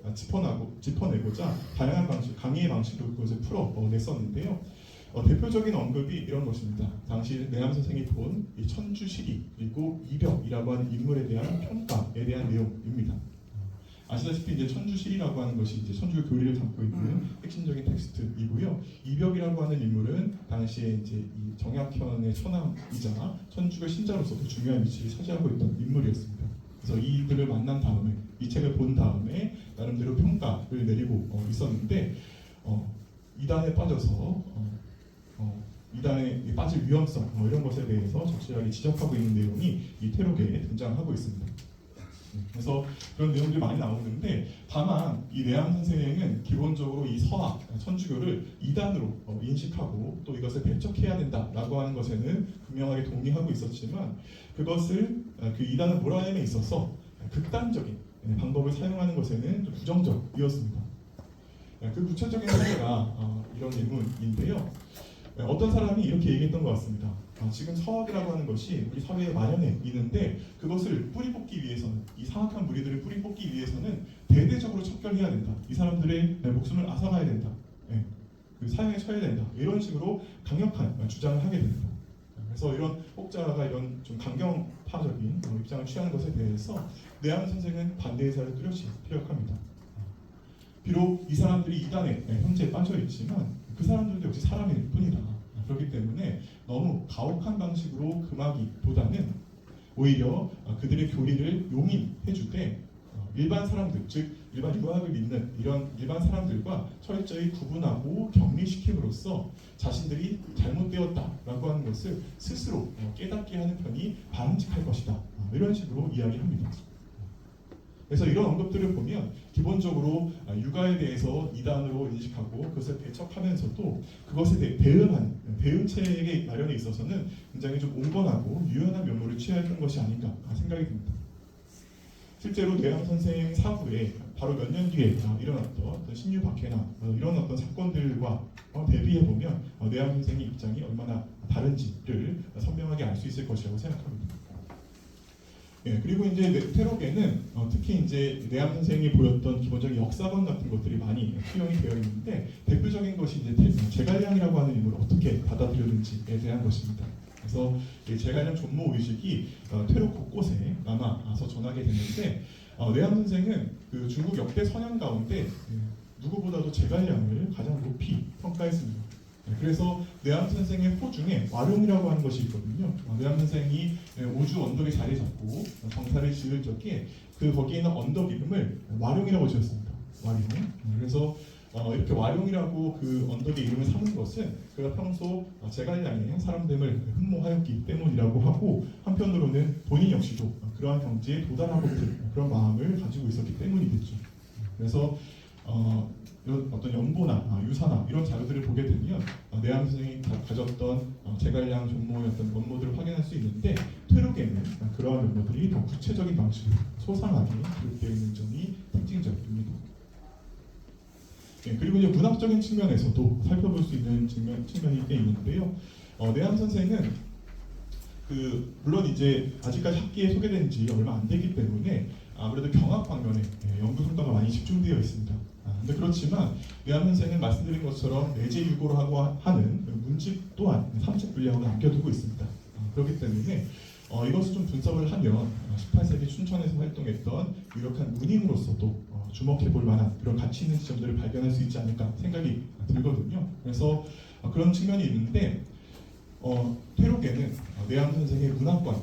짚어내고자 다양한 방식, 강의의 방식으로 그것을 풀어냈었는데요. 대표적인 언급이 이런 것입니다. 당시 내암 선생이 본 이 천주시리 그리고 이벽이라고 하는 인물에 대한 평가에 대한 내용입니다. 아시다시피 이제 천주시리라고 하는 것이 이제 천주교 교리를 담고 있는 핵심적인 텍스트이고요. 이벽이라고 하는 인물은 당시에 이제 이 정약현의 처남이자 천주교 신자로서도 중요한 위치를 차지하고 있던 인물이었습니다. 그래서 이들을 만난 다음에 이 책을 본 다음에 나름대로 평가를 내리고 있었는데 이단에 빠져서 이단에 빠질 위험성 이런 것에 대해서 적절하게 지적하고 있는 내용이 이 퇴록에 등장하고 있습니다. 그래서 그런 내용들이 많이 나오는데 다만 이 내암 선생은 기본적으로 이 서학, 천주교를 이단으로 인식하고 또 이것을 배척해야 된다라고 하는 것에는 분명하게 동의하고 있었지만 그것을 그 이단을 몰아내에 있어서 극단적인 방법을 사용하는 것에는 좀 부정적이었습니다. 그 구체적인 사례가 이런 예문인데요. 어떤 사람이 이렇게 얘기했던 것 같습니다. 지금 서학이라고 하는 것이 우리 사회에 만연해 있는데 그것을 뿌리 뽑기 위해서는, 이 사악한 무리들을 뿌리 뽑기 위해서는 대대적으로 척결해야 된다. 이 사람들의 목숨을 앗아가야 된다. 그 사형에 처해야 된다. 이런 식으로 강력한 주장을 하게 됩니다. 그래서 이런 혹자가 이런 좀 강경파적인 입장을 취하는 것에 대해서 내한 선생은 반대 의사를 뚜렷이 피력합니다. 비록 이 사람들이 이단의 현재에 빠져 있지만 그 사람들도 역시 사람일 뿐이다. 그렇기 때문에 너무 가혹한 방식으로 금하기보다는 오히려 그들의 교리를 용인해주되 일반 사람들, 즉 일반 유학을 믿는 이런 일반 사람들과 철저히 구분하고 격리시킴으로써 자신들이 잘못되었다라고 하는 것을 스스로 깨닫게 하는 편이 바람직할 것이다. 이런 식으로 이야기합니다. 그래서 이런 언급들을 보면 기본적으로 육아에 대해서 이단으로 인식하고 그것을 배척하면서도 그것에 대해 대응하는 대응책의 마련에 있어서는 굉장히 좀 온건하고 유연한 면모를 취하였던 것이 아닌가 생각이 듭니다. 실제로 내양 선생 사후에 바로 몇 년 뒤에 일어났던 신유 박해나 이런 어떤 사건들과 대비해 보면 내양 선생의 입장이 얼마나 다른지를 선명하게 알 수 있을 것이라고 생각합니다. 그리고 이제 테록에는 특히 이제 내양 선생이 보였던 기본적인 역사관 같은 것들이 많이 수용이 되어 있는데 대표적인 것이 이제 제갈량이라고 하는 인물을 어떻게 받아들였는지에 대한 것입니다. 그래서 제갈량 존모 의식이 테록 곳곳에 남아서 전하게 됐는데 내양 선생은 그 중국 역대 선양 가운데 누구보다도 제갈량을 가장 높이 평가했습니다. 그래서 내암 선생의 호 중에 와룡이라고 하는 것이 있거든요. 내암 선생이 오주 언덕에 자리 잡고 정사를 지을 적에 그 거기에 있는 언덕 이름을 와룡이라고 지었습니다. 와룡. 그래서 이렇게 와룡이라고 그 언덕의 이름을 삼은 것은 그가 평소 제갈량의 사람됨을 흠모하였기 때문이라고 하고 한편으로는 본인 역시도 그러한 경지에 도달하고 싶은 그런 마음을 가지고 있었기 때문이겠죠. 그래서 이런 어떤 연보나 유사나 이런 자료들을 보게 되면 내암 선생이 가졌던 제갈량 존모의 어떤 면모들을 확인할 수 있는데 퇴록에는 그러한 면모들이 더 구체적인 방식으로 소상하게 기록되어 있는 점이 특징적입니다. 그리고 이제 문학적인 측면에서도 살펴볼 수 있는 측면이 꽤 있는데요. 내암 선생은 물론 이제 아직까지 학기에 소개된 지 얼마 안 되기 때문에 아무래도 경학 방면에 연구 성과가 많이 집중되어 있습니다. 근데 그렇지만 내암 선생은 말씀드린 것처럼 내재유고로 하는 문집 또한 삼책 분량으로 남겨두고 있습니다. 그렇기 때문에 이것을 좀 분석을 하면 18세기 춘천에서 활동했던 유력한 문인으로서도 주목해 볼 만한 그런 가치 있는 지점들을 발견할 수 있지 않을까 생각이 들거든요. 그래서 그런 측면이 있는데 퇴록에는 내암 선생의 문학관,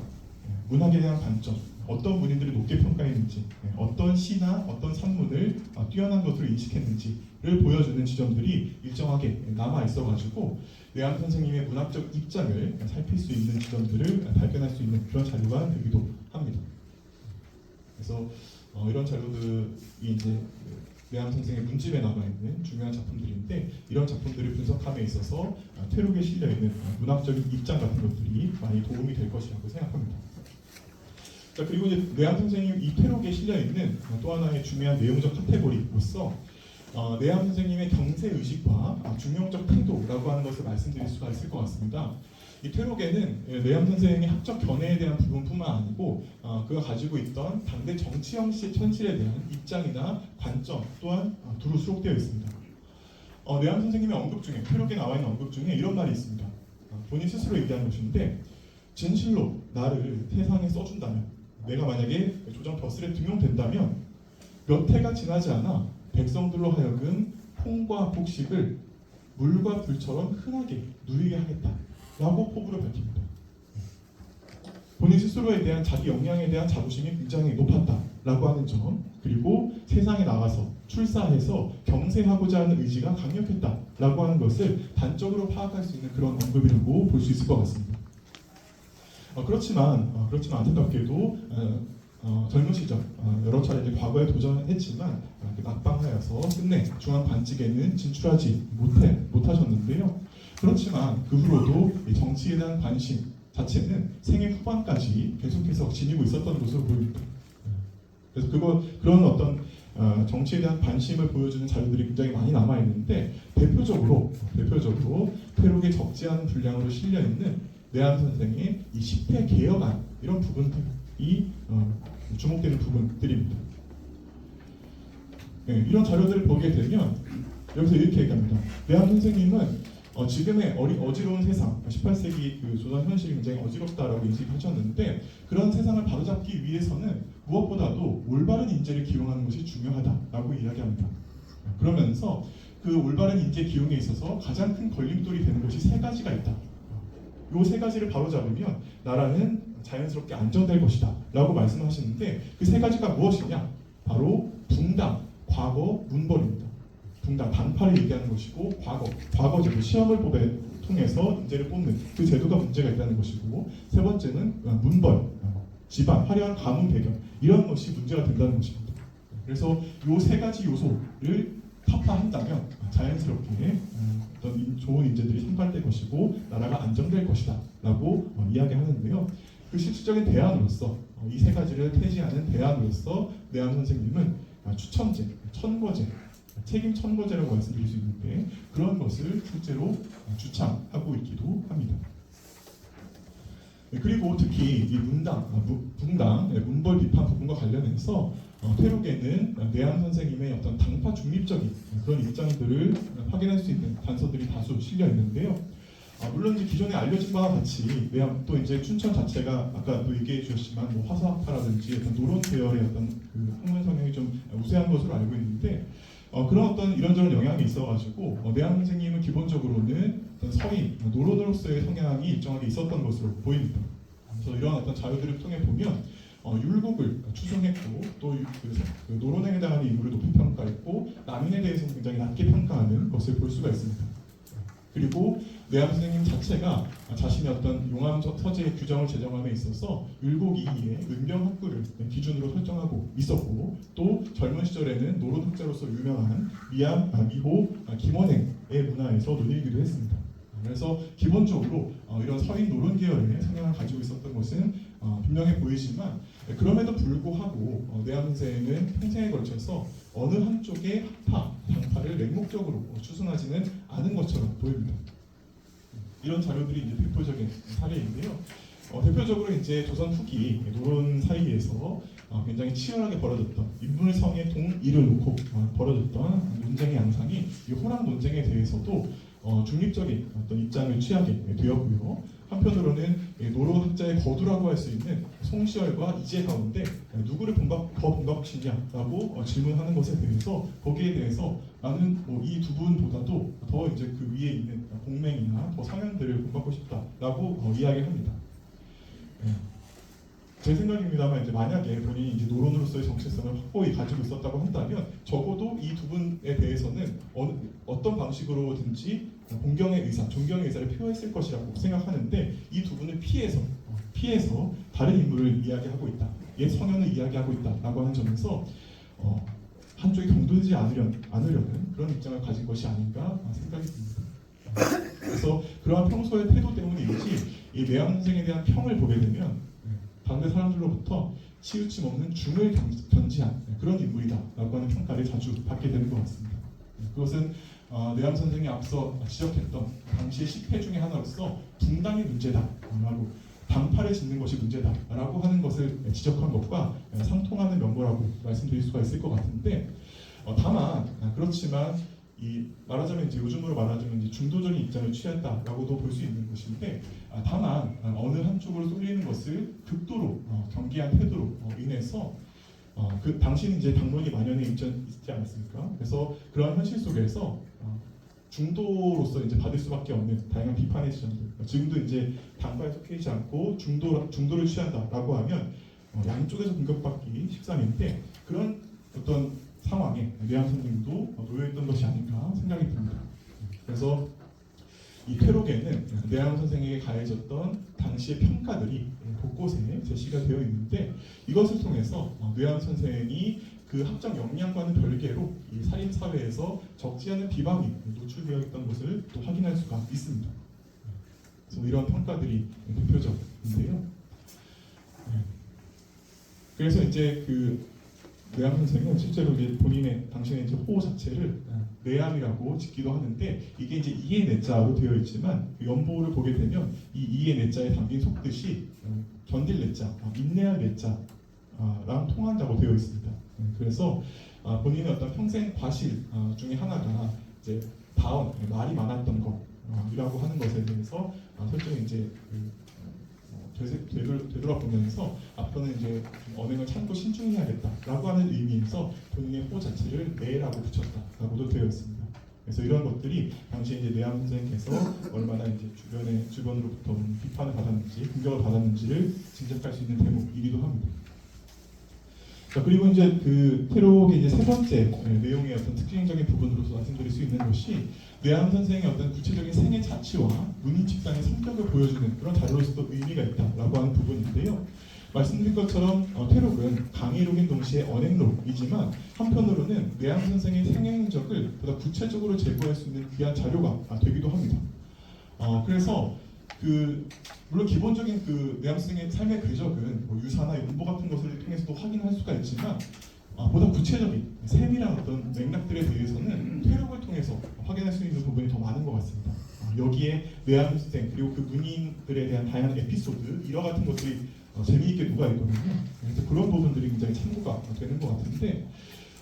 문학에 대한 관점, 어떤 문인들이 높게 평가했는지, 어떤 시나 어떤 산문을 뛰어난 것으로 인식했는지를 보여주는 지점들이 일정하게 남아 있어가지고 내암 선생님의 문학적 입장을 살필 수 있는 지점들을 발견할 수 있는 그런 자료가 되기도 합니다. 그래서 이런 자료들이 이제 내암 선생의 문집에 남아 있는 중요한 작품들인데 이런 작품들을 분석함에 있어서 퇴록에 실려 있는 문학적인 입장 같은 것들이 많이 도움이 될 것이라고 생각합니다. 자, 그리고 이제 내암 선생님 이 퇴록에 실려 있는 또 하나의 중요한 내용적 카테고리로서 내암 선생님의 경세 의식과 중용적 태도라고 하는 것을 말씀드릴 수가 있을 것 같습니다. 이 퇴록에는 내암 선생의 학적 견해에 대한 부분뿐만 아니고 그가 가지고 있던 당대 정치 현실에 대한 입장이나 관점 또한 두루 수록되어 있습니다. 내암 선생님의 언급 중에 퇴록에 나와 있는 언급 중에 이런 말이 있습니다. 본인 스스로 얘기한 것인데 진실로 나를 세상에 써준다면 내가 만약에 조정 벼슬에 등용된다면 몇 해가 지나지 않아 백성들로 하여금 풍과 복식을 물과 불처럼 흔하게 누리게 하겠다라고 포부를 밝힙니다. 본인 스스로에 대한 자기 역량에 대한 자부심이 굉장히 높았다라고 하는 점, 그리고 세상에 나가서 출사해서 경세하고자 하는 의지가 강력했다라고 하는 것을 단적으로 파악할 수 있는 그런 언급이라고 볼 수 있을 것 같습니다. 그렇지만 안타깝게도 젊은 시절 여러 차례 이제 과거에 도전했지만 낙방하여서 끝내 중앙 관직에는 진출하지 못하셨는데요. 그렇지만 그 후로도 정치에 대한 관심 자체는 생애 후반까지 계속해서 지니고 있었던 것으로 보입니다. 그래서 그런 어떤 정치에 대한 관심을 보여주는 자료들이 굉장히 많이 남아 있는데 대표적으로 퇴록에 적지 않은 분량으로 실려 있는 내한 선생의 이 10회 개혁안 이런 부분들이 주목되는 부분들입니다. 네, 이런 자료들을 보게 되면 여기서 이렇게 얘기합니다. 내한 선생님은 지금의 어지러운 세상, 18세기 그 조선 현실이 굉장히 어지럽다라고 인식하셨는데 그런 세상을 바로잡기 위해서는 무엇보다도 올바른 인재를 기용하는 것이 중요하다라고 이야기합니다. 그러면서 그 올바른 인재 기용에 있어서 가장 큰 걸림돌이 되는 것이 세 가지가 있다. 이 세 가지를 바로잡으면 나라는 자연스럽게 안정될 것이다 라고 말씀하시는데 그 세 가지가 무엇이냐? 바로 붕당, 과거, 문벌입니다. 붕당, 반파를 얘기하는 것이고 과거제도, 시험을 통해서 인재를 뽑는 그 제도가 문제가 있다는 것이고 세 번째는 문벌, 집안, 화려한 가문 배경 이런 것이 문제가 된다는 것입니다. 그래서 이 세 가지 요소를 타파한다면 자연스럽게 어떤 좋은 인재들이 선발될 것이고 나라가 안정될 것이다 라고 이야기하는데요. 그 실질적인 대안으로서 이 세 가지를 폐지하는 대안으로서 내한 선생님은 추첨제, 천거제, 책임 천거제라고 말씀드릴 수 있는데 그런 것을 실제로 주창하고 있기도 합니다. 그리고 특히 이 붕당, 문벌 비판 부분과 관련해서 퇴록에는 내한 선생님의 어떤 당파 중립적인 그런 입장들을 확인할 수 있는 단서들이 다수 실려 있는데요. 물론 이제 기존에 알려진 바와 같이 내한 또 이제 춘천 자체가 아까도 얘기해 주셨지만 뭐 화사학파라든지 어떤 노론 계열의 어떤 그 학문 성향이 좀 우세한 것으로 알고 있는데 그런 어떤 이런저런 영향이 있어가지고 내한 선생님은 기본적으로는 어떤 서인 노론으로서의 성향이 일정하게 있었던 것으로 보입니다. 그래서 이런 어떤 자료들을 통해 보면 율곡을 추종했고 또 그 노론에 해당하는 인물을 높이 평가했고 남인에 대해서는 굉장히 낮게 평가하는 것을 볼 수가 있습니다. 그리고 내한 선생님 자체가 자신의 어떤 용암 서재의 규정을 제정함에 있어서 율곡 이의의 은병학구를 기준으로 설정하고 있었고 또 젊은 시절에는 노론학자로서 유명한 미호 김원행의 문화에서 논의기도 했습니다. 그래서 기본적으로 이런 서인 노론 계열의 성향을 가지고 있었던 것은 분명해 보이지만 그럼에도 불구하고 내한 선생은 평생에 걸쳐서 어느 한쪽의 당파를 맹목적으로 추승하지는 않은 것처럼 보입니다. 이런 자료들이 이제 대표적인 사례인데요. 대표적으로 이제 조선 후기 노론 사이에서 굉장히 치열하게 벌어졌던 인물성의 동일을 놓고 벌어졌던 논쟁의 양상이 이 호랑 논쟁에 대해서도 중립적인 어떤 입장을 취하게 되었고요. 한편으로는 노론 학자의 거두라고 할 수 있는 송시열과 이재 가운데 누구를 더 본받으시냐라고 질문하는 것에 대해서 거기에 대해서 나는 이 두 분보다도 더 이제 그 위에 있는 공맹이나 더 상현들을 본받고 싶다라고 이야기합니다. 제 생각입니다만 이제 만약에 본인이 이제 노론으로서의 정체성을 확고히 가지고 있었다고 한다면 적어도 이 두 분에 대해서는 어떤 방식으로든지 존경의 의사를 표했을 것이라고 생각하는데 이 두 분을 피해서 다른 인물을 이야기하고 있다, 옛 성현을 이야기하고 있다라고 하는 점에서 한쪽이 경도되지 않으려는 그런 입장을 가진 것이 아닌가 생각이 듭니다. 그래서 그러한 평소의 태도 때문인지 이 내한 선생에 대한 평을 보게 되면 당대 사람들로부터 치우침 없는 중을 견지한 그런 인물이다라고 하는 평가를 자주 받게 되는 것 같습니다. 그것은 내한 선생이 앞서 지적했던 당시의 10회 중에 하나로서 붕당이 문제다라고 당파를 짓는 것이 문제다라고 하는 것을 지적한 것과 상통하는 면모라고 말씀드릴 수가 있을 것 같은데 다만 그렇지만 말하자면 이제 요즘으로 말하자면 이제 중도적인 입장을 취했다라고도 볼 수 있는 것인데 다만 어느 한쪽으로 쏠리는 것을 극도로 경계한 태도로 인해서 그 당시는 이제 당론이 만연해 있지 않았습니까? 그래서 그러한 현실 속에서 중도로서 이제 받을 수밖에 없는 다양한 비판의 지점들. 지금도 이제 당파에 속해 있지 않고 중도를 취한다라고 하면 양쪽에서 공격받기 십상인데 그런 어떤 상황에 내한 선생님도 놓여있던 것이 아닌가 생각이 듭니다. 그래서 이 퇴록에는 내한 선생에게 가해졌던 당시의 평가들이 곳곳에 제시가 되어 있는데 이것을 통해서 내한 선생이 그 학적 역량과는 별개로 이 살인 사회에서 적지 않은 비방이 노출되어 있던 것을 또 확인할 수가 있습니다. 그래서 이런 평가들이 대표적인데요. 그래서 이제 내암 선생은 실제로 이제 본인의 당신의 이제 호호 자체를 내암이라고 짓기도 하는데 이게 이제 이의 내자로 되어 있지만 그 연보를 보게 되면 이 이의 내자에 담긴 속뜻이 견딜 내자, 인내할 내자랑 통한다고 되어 있습니다. 그래서 본인의 어떤 평생 과실 중에 하나가 이제 다음 말이 많았던 것이라고 하는 것에 대해서 설정이 이제 되돌아보면서 앞으로는 이제 언행을 참고 신중해야겠다라고 하는 의미에서 본인의 호 자체를 내라고 붙였다라고도 되어 있습니다. 그래서 이런 것들이 당시 이제 내암 선생께서 얼마나 이제 주변으로부터 비판을 받았는지, 공격을 받았는지를 짐작할 수 있는 대목이기도 합니다. 자, 그리고 이제 그 태록의 이제 세 번째 내용의 어떤 특징적인 부분으로서 말씀드릴 수 있는 것이 내암 선생의 어떤 구체적인 생애 자치와 문인 집단의 성격을 보여주는 그런 자료로서도 의미가 있다라고 하는 부분인데요. 말씀드린 것처럼 태록은 강의록인 동시에 언행록이지만 한편으로는 내암 선생의 생애 흔적을 보다 구체적으로 제보할 수 있는 귀한 자료가 되기도 합니다. 그래서 물론 기본적인 내암 선생의 삶의 궤적은 뭐 유사나 연보 같은 것을 통해서도 확인할 수가 있지만 보다 구체적인 세밀한 어떤 맥락들에 대해서는 퇴록을 통해서 확인할 수 있는 부분이 더 많은 것 같습니다. 여기에 내암 선생 그리고 그 문인들에 대한 다양한 에피소드 일화 같은 것들이 재미있게 녹아 있거든요. 그래서 그런 부분들이 굉장히 참고가 되는 것 같은데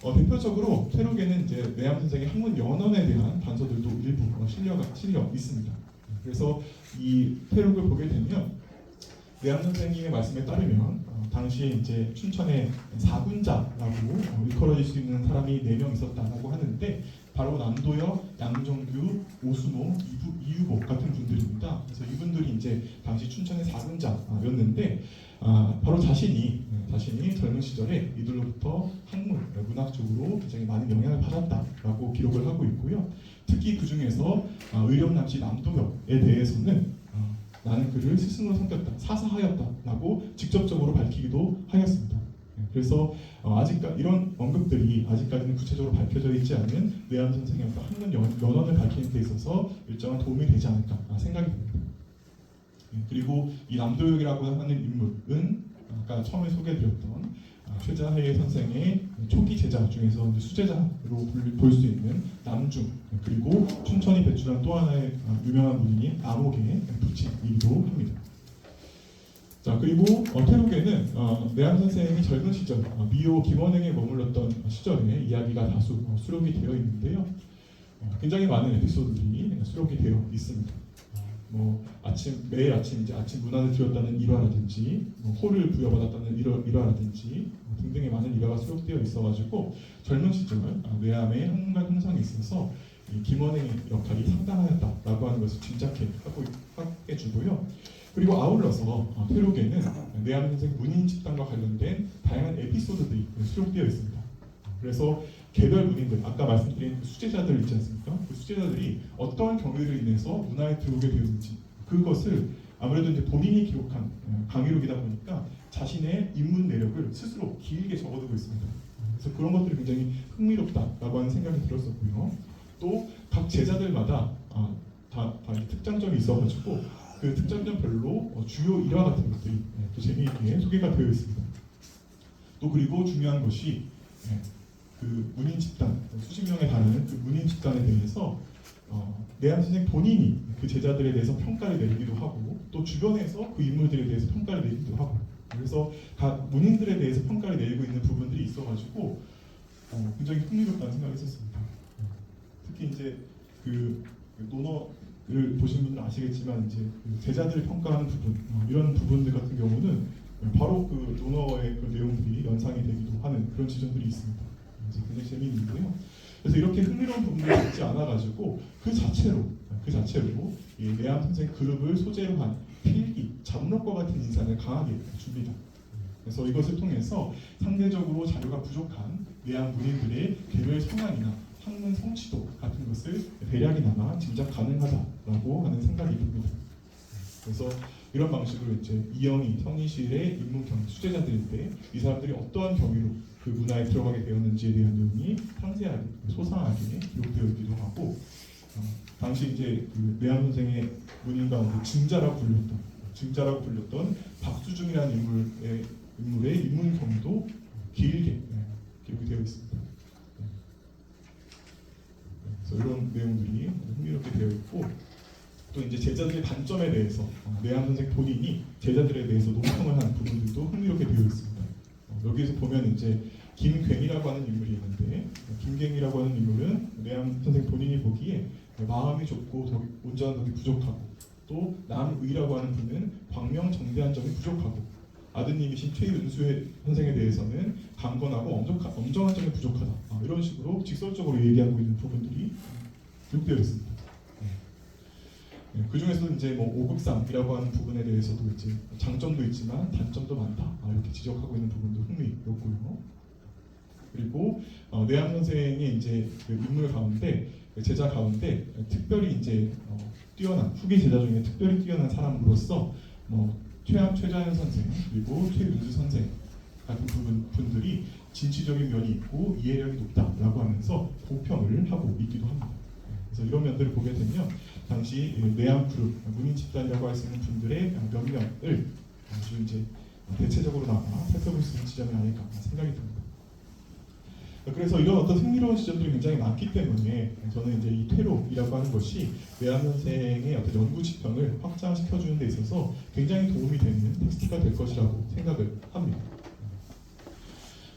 대표적으로 퇴록에는 이제 내암 선생의 학문 연원에 대한 단서들도 일부 실려 있습니다. 그래서 이 퇴록을 보게 되면 내암 선생님의 말씀에 따르면 당시에 이제 춘천에 사군자라고 일컬어질 수 있는 사람이 4명 있었다라고 하는데 바로 남도엽, 양정규, 오수모, 이유복 같은 분들입니다. 그래서 이분들이 이제 당시 춘천의 사군자였는데 바로 자신이 젊은 시절에 이들로부터 학문, 문학적으로 굉장히 많은 영향을 받았다라고 기록을 하고 있고요. 특히 그 중에서 의령남씨 남도엽에 대해서는 나는 그를 스승으로 섬겼다, 사사하였다라고 직접적으로 밝히기도 하였습니다. 그래서 이런 언급들이 아직까지는 구체적으로 밝혀져 있지 않은 내암 선생의 어떤 학문 연원을 밝히는 데 있어서 일정한 도움이 되지 않을까 생각이 듭니다. 그리고 이 남도엽이라고 하는 인물은 아까 처음에 소개해드렸던 최자해 선생의 초기 제자 중에서 수제자로 볼 수 있는 남중 그리고 춘천이 배출한 또 하나의 유명한 문인인 암옥의 부친이기도 합니다. 자 그리고 태록에는 내암 선생이 젊은 시절 미호 김원행에 머물렀던 시절의 이야기가 다수 수록이 되어 있는데요. 굉장히 많은 에피소드들이 수록이 되어 있습니다. 매일 아침 이제 아침 문안을 드렸다는 일화라든지 호를 부여받았다는 일화라든지 등등의 많은 일화가 수록되어 있어가지고 젊은 시절 내암의 학문과 형성에 있어서 이 김원행의 역할이 상당하였다라고 하는 것을 짐작해 주고요. 그리고 아울러서 퇴록에는 내암 선생 문인 집단과 관련된 다양한 에피소드들이 수록되어 있습니다. 그래서 개별 문인들, 아까 말씀드린 그 수제자들 있지 않습니까? 그 수제자들이 어떠한 경위로 인해서 문화에 들어오게 되었는지 그것을 아무래도 이제 본인이 기록한 강의록이다 보니까 자신의 인문 내력을 스스로 길게 적어두고 있습니다. 그래서 그런 것들이 굉장히 흥미롭다라고 하는 생각이 들었었고요. 또 각 제자들마다 다 특장점이 있어가지고 그 특장점별로 주요 일화 같은 것들이 또 재미있게 소개가 되어 있습니다. 또 그리고 중요한 것이 그 문인 집단, 수십 명에 달하는 그 문인 집단에 대해서 내암 선생 본인이 그 제자들에 대해서 평가를 내리기도 하고 또 주변에서 그 인물들에 대해서 평가를 내리기도 하고 그래서 각 문인들에 대해서 평가를 내리고 있는 부분들이 있어가지고 굉장히 흥미롭다는 생각이 있었습니다. 특히 이제 그 논어를 보신 분들은 아시겠지만 이제 그 제자들을 평가하는 부분 이런 부분들 같은 경우는 바로 그 논어의 그 내용들이 연상이 되기도 하는 그런 지점들이 있습니다. 그래서 굉장히 재미있는데요. 그래서 이렇게 흥미로운 부분들이 있지 않아가지고 그 자체로 이 내암 선생 그룹을 소재로 한 필기, 잡록과 같은 인상을 강하게 줍니다. 그래서 이것을 통해서 상대적으로 자료가 부족한 내암 문인들의 개별 성향이나 학문 성취도 같은 것을 대략이나마 짐작 가능하다라고 하는 생각이 듭니다. 그래서 이런 방식으로 이제 이영희, 성희실의 인문 경위 수제자들인데 이 사람들이 어떠한 경위로 그 문화에 들어가게 되었는지에 대한 내용이 상세하게, 소상하게 기록되어 있기도 하고 당시 이제 그 내암 선생의 문인 가운데 증자라고 불렸던 박수중이라는 인물의 인문 경위도 길게 기록이 되어 있습니다. 그래서 이런 내용들이 흥미롭게 되어 있고 또 이제 제자들의 단점에 대해서 내한 선생 본인이 제자들에 대해서 논평을 한 부분들도 흥미롭게 되어 있습니다. 여기에서 보면 이제 김괭이라고 하는 인물이 있는데 김괭이라고 하는 인물은 내한 선생 본인이 보기에 마음이 좁고 온전한 덕이 부족하고 또 남의라고 하는 분은 광명정대한 점이 부족하고 아드님이신 최윤수 선생에 대해서는 강건하고 엄정한 점이 부족하다. 이런 식으로 직설적으로 얘기하고 있는 부분들이 기록되어 있습니다. 그 중에서도 이제 뭐 오급상이라고 하는 부분에 대해서도 이제 장점도 있지만 단점도 많다. 이렇게 지적하고 있는 부분도 흥미롭고요. 그리고 내한 선생의 이제 그 인물 가운데 제자 가운데 특별히 이제 뛰어난 후기 제자 중에 특별히 뛰어난 사람으로서 최자연 선생 그리고 최윤수 선생 같은 분들이 진취적인 면이 있고 이해력이 높다라고 하면서 고평을 하고 있기도 합니다. 그래서 이런 면들을 보게 되면 당시 내한 그룹 문인 집단이라고 할 수 있는 분들의 몇 명을 아주 이제 대체적으로 나와 살펴볼 수 있는 지점이 아닐까 생각이 듭니다. 그래서 이런 어떤 흥미로운 지점들이 굉장히 많기 때문에 저는 이제 이 퇴로이라고 하는 것이 내한 선생의 어떤 연구 지평을 확장시켜주는 데 있어서 굉장히 도움이 되는 텍스트가 될 것이라고 생각을 합니다.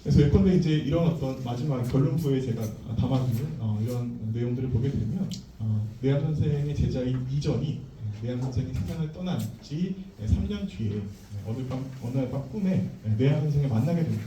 그래서 예컨대 이제 이런 어떤 마지막 결론부에 제가 담아두는 이런 내용들을 보게 되면 내한 선생의 제자인 이전이 내한 선생이 세상을 떠난 지 3년 뒤에 어느 날 밤 꿈에 내한 선생을 만나게 됩니다.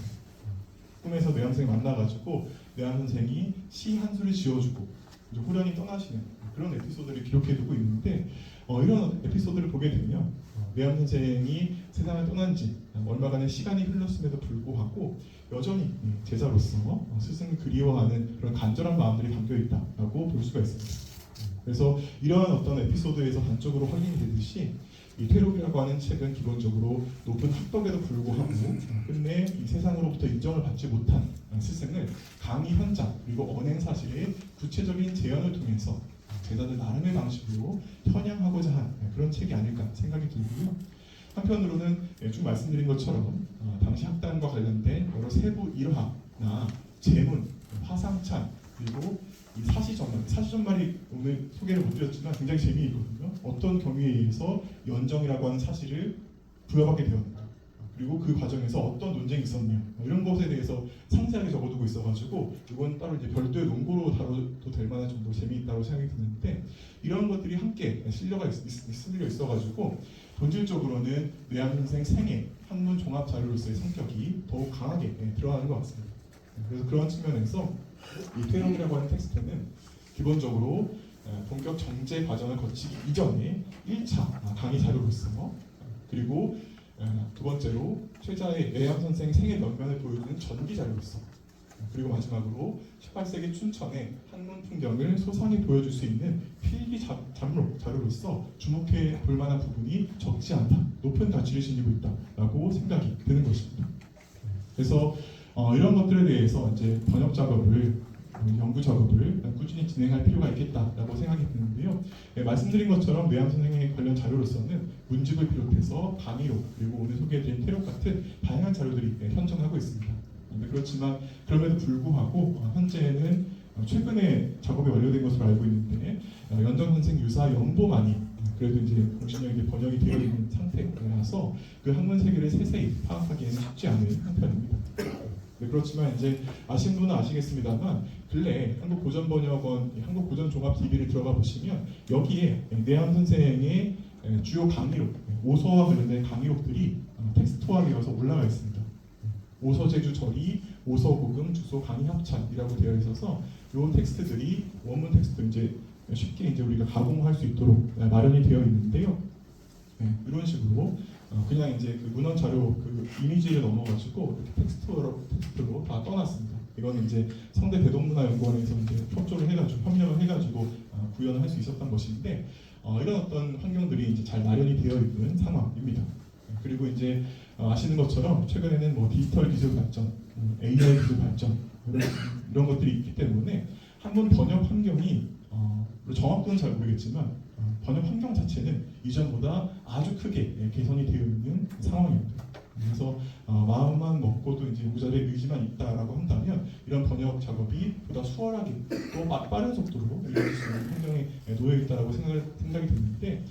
꿈에서 내한 선생을 만나가지고 내한 선생이 시 한 수를 지어주고 후련히 떠나시는 그런 에피소드를 기록해두고 있는데 이런 에피소드를 보게 되면 내한 선생이 세상을 떠난 지 얼마간의 시간이 흘렀음에도 불구하고 여전히 제자로서 스승을 그리워하는 그런 간절한 마음들이 담겨 있다라고 볼 수가 있습니다. 그래서 이러한 어떤 에피소드에서 단적으로 확인이 되듯이 이 퇴록이라고 하는 책은 기본적으로 높은 학덕에도 불구하고 끝내 이 세상으로부터 인정을 받지 못한 스승을 강의 현장 그리고 언행 사실의 구체적인 재현을 통해서 제자들 나름의 방식으로 현양하고자 한 그런 책이 아닐까 생각이 들고요. 한편으로는 쭉 말씀드린 것처럼 당시 학단과 관련된 여러 세부 일화나 제문, 화상찬 그리고 이 사시전말이 오늘 소개를 못 드렸지만 굉장히 재미있거든요. 어떤 경위에 의해서 연정이라고 하는 사실을 부여받게 되었는가 그리고 그 과정에서 어떤 논쟁이 있었냐 이런 것에 대해서 상세하게 적어두고 있어가지고 이건 따로 이제 별도의 논고로 다뤄도 될 만한 정도로 재미있다고 생각이 드는데 이런 것들이 함께 스밀려 있어가지고 본질적으로는 내한 선생 생애 학문 종합 자료로서의 성격이 더욱 강하게 드러나는 것 같습니다. 그래서 그런 측면에서 이 퇴록이라고 하는 텍스트는 기본적으로 본격 정제 과정을 거치기 이전에 1차 강의 자료로서 그리고 두 번째로 최자의 내한 선생 생애 면면을 보여주는 전기 자료로서 그리고 마지막으로 18세기 춘천의 학문 풍경을 소상히 보여줄 수 있는 필기 잠록 자료로서 주목해 볼 만한 부분이 적지 않다, 높은 가치를 지니고 있다라고 생각이 드는 것입니다. 그래서 이런 것들에 대해서 이제 번역 작업을 연구 작업을 꾸준히 진행할 필요가 있겠다라고 생각이 드는데요. 말씀드린 것처럼 내한 선생의 관련 자료로서는 문집을 비롯해서 강의록 그리고 오늘 소개해드린 퇴록 같은 다양한 자료들이 현존하고 있습니다. 그렇지만 그럼에도 불구하고 현재는 최근에 작업이 완료된 것으로 알고 있는데 연정 선생 유사 연보만이 그래도 이제 공신력이 번역이 되어 있는 상태라서 그 학문 세계를 세세히 파악하기에는 쉽지 않은 형편입니다. 그렇지만 이제 아시는 분은 아시겠습니다만 근래 한국고전번역원 한국고전종합DB를 들어가 보시면 여기에 내한 선생의 주요 강의록, 오서와 관련된 강의록들이 텍스트화되어서 올라가 있습니다. 오서제주 절이, 오서고금, 주소 강의 합찬이라고 되어 있어서 이 텍스트들이 원문 텍스트 이제 쉽게 이제 우리가 가공할 수 있도록 마련이 되어 있는데요. 이런 식으로 그냥 이제 그 문헌 자료 그 이미지를 넘어가지고 이렇게 텍스트로 다 떠났습니다. 이거는 이제 성대 대동문화연구원에서 이제 협조를 해가지고 협력을 해가지고 구현을 할 수 있었던 것인데 이런 어떤 환경들이 이제 잘 마련이 되어 있는 상황입니다. 그리고 이제 아시는 것처럼 최근에는 뭐 디지털 기술 발전, AI 기술 발전 이런 것들이 있기 때문에 한문 번역 환경이 정확도는 잘 모르겠지만 번역 환경 자체는 이전보다 아주 크게 개선이 되어 있는 상황입니다. 그래서 마음만 먹고도 이제 연구자들의 의지만 있다라고 한다면 이런 번역 작업이 보다 수월하게 또 빠른 속도로 이루어질 수 있는 환경에 놓여 있다라고 생각이 드는데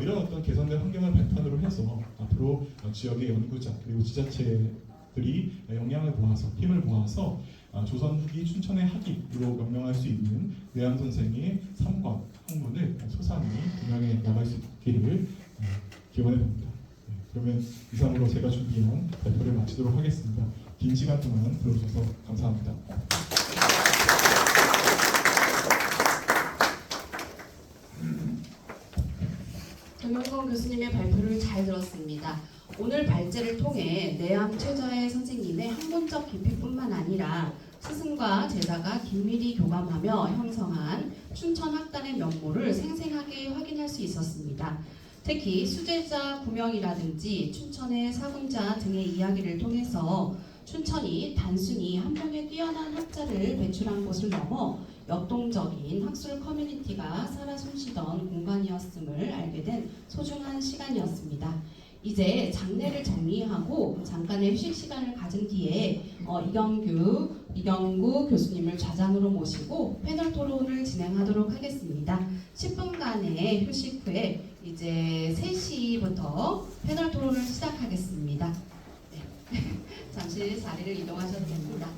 이런 어떤 개선된 환경을 발판으로 해서 앞으로 지역의 연구자 그리고 지자체들이 역량을 모아서 힘을 모아서 조선 후기 춘천의 학위로 명명할 수 있는 내암 선생의 3권 학문을 소상히 분양해 나갈 수 있기를 기원해 봅니다. 그러면 이상으로 제가 준비한 발표를 마치도록 하겠습니다. 긴 시간 동안 들어주셔서 감사합니다. 정영건 교수님의 발표를 잘 들었습니다. 오늘 발제를 통해 내암 최저의 선생님의 학문적 깊이뿐만 아니라 스승과 제자가 긴밀히 교감하며 형성한 춘천 학단의 면모를 생생하게 확인할 수 있었습니다. 특히 수제자 구명이라든지 춘천의 사군자 등의 이야기를 통해서 춘천이 단순히 한봉의 뛰어난 학자를 배출한 곳을 넘어 역동적인 학술 커뮤니티가 살아 숨쉬던 공간이었음을 알게 된 소중한 시간이었습니다. 이제 장례를 정리하고 잠깐의 휴식 시간을 가진 뒤에 이경구 교수님을 좌장으로 모시고 패널 토론을 진행하도록 하겠습니다. 10분간의 휴식 후에 이제 3시부터 패널 토론을 시작하겠습니다. 네. 잠시 자리를 이동하셔도 됩니다.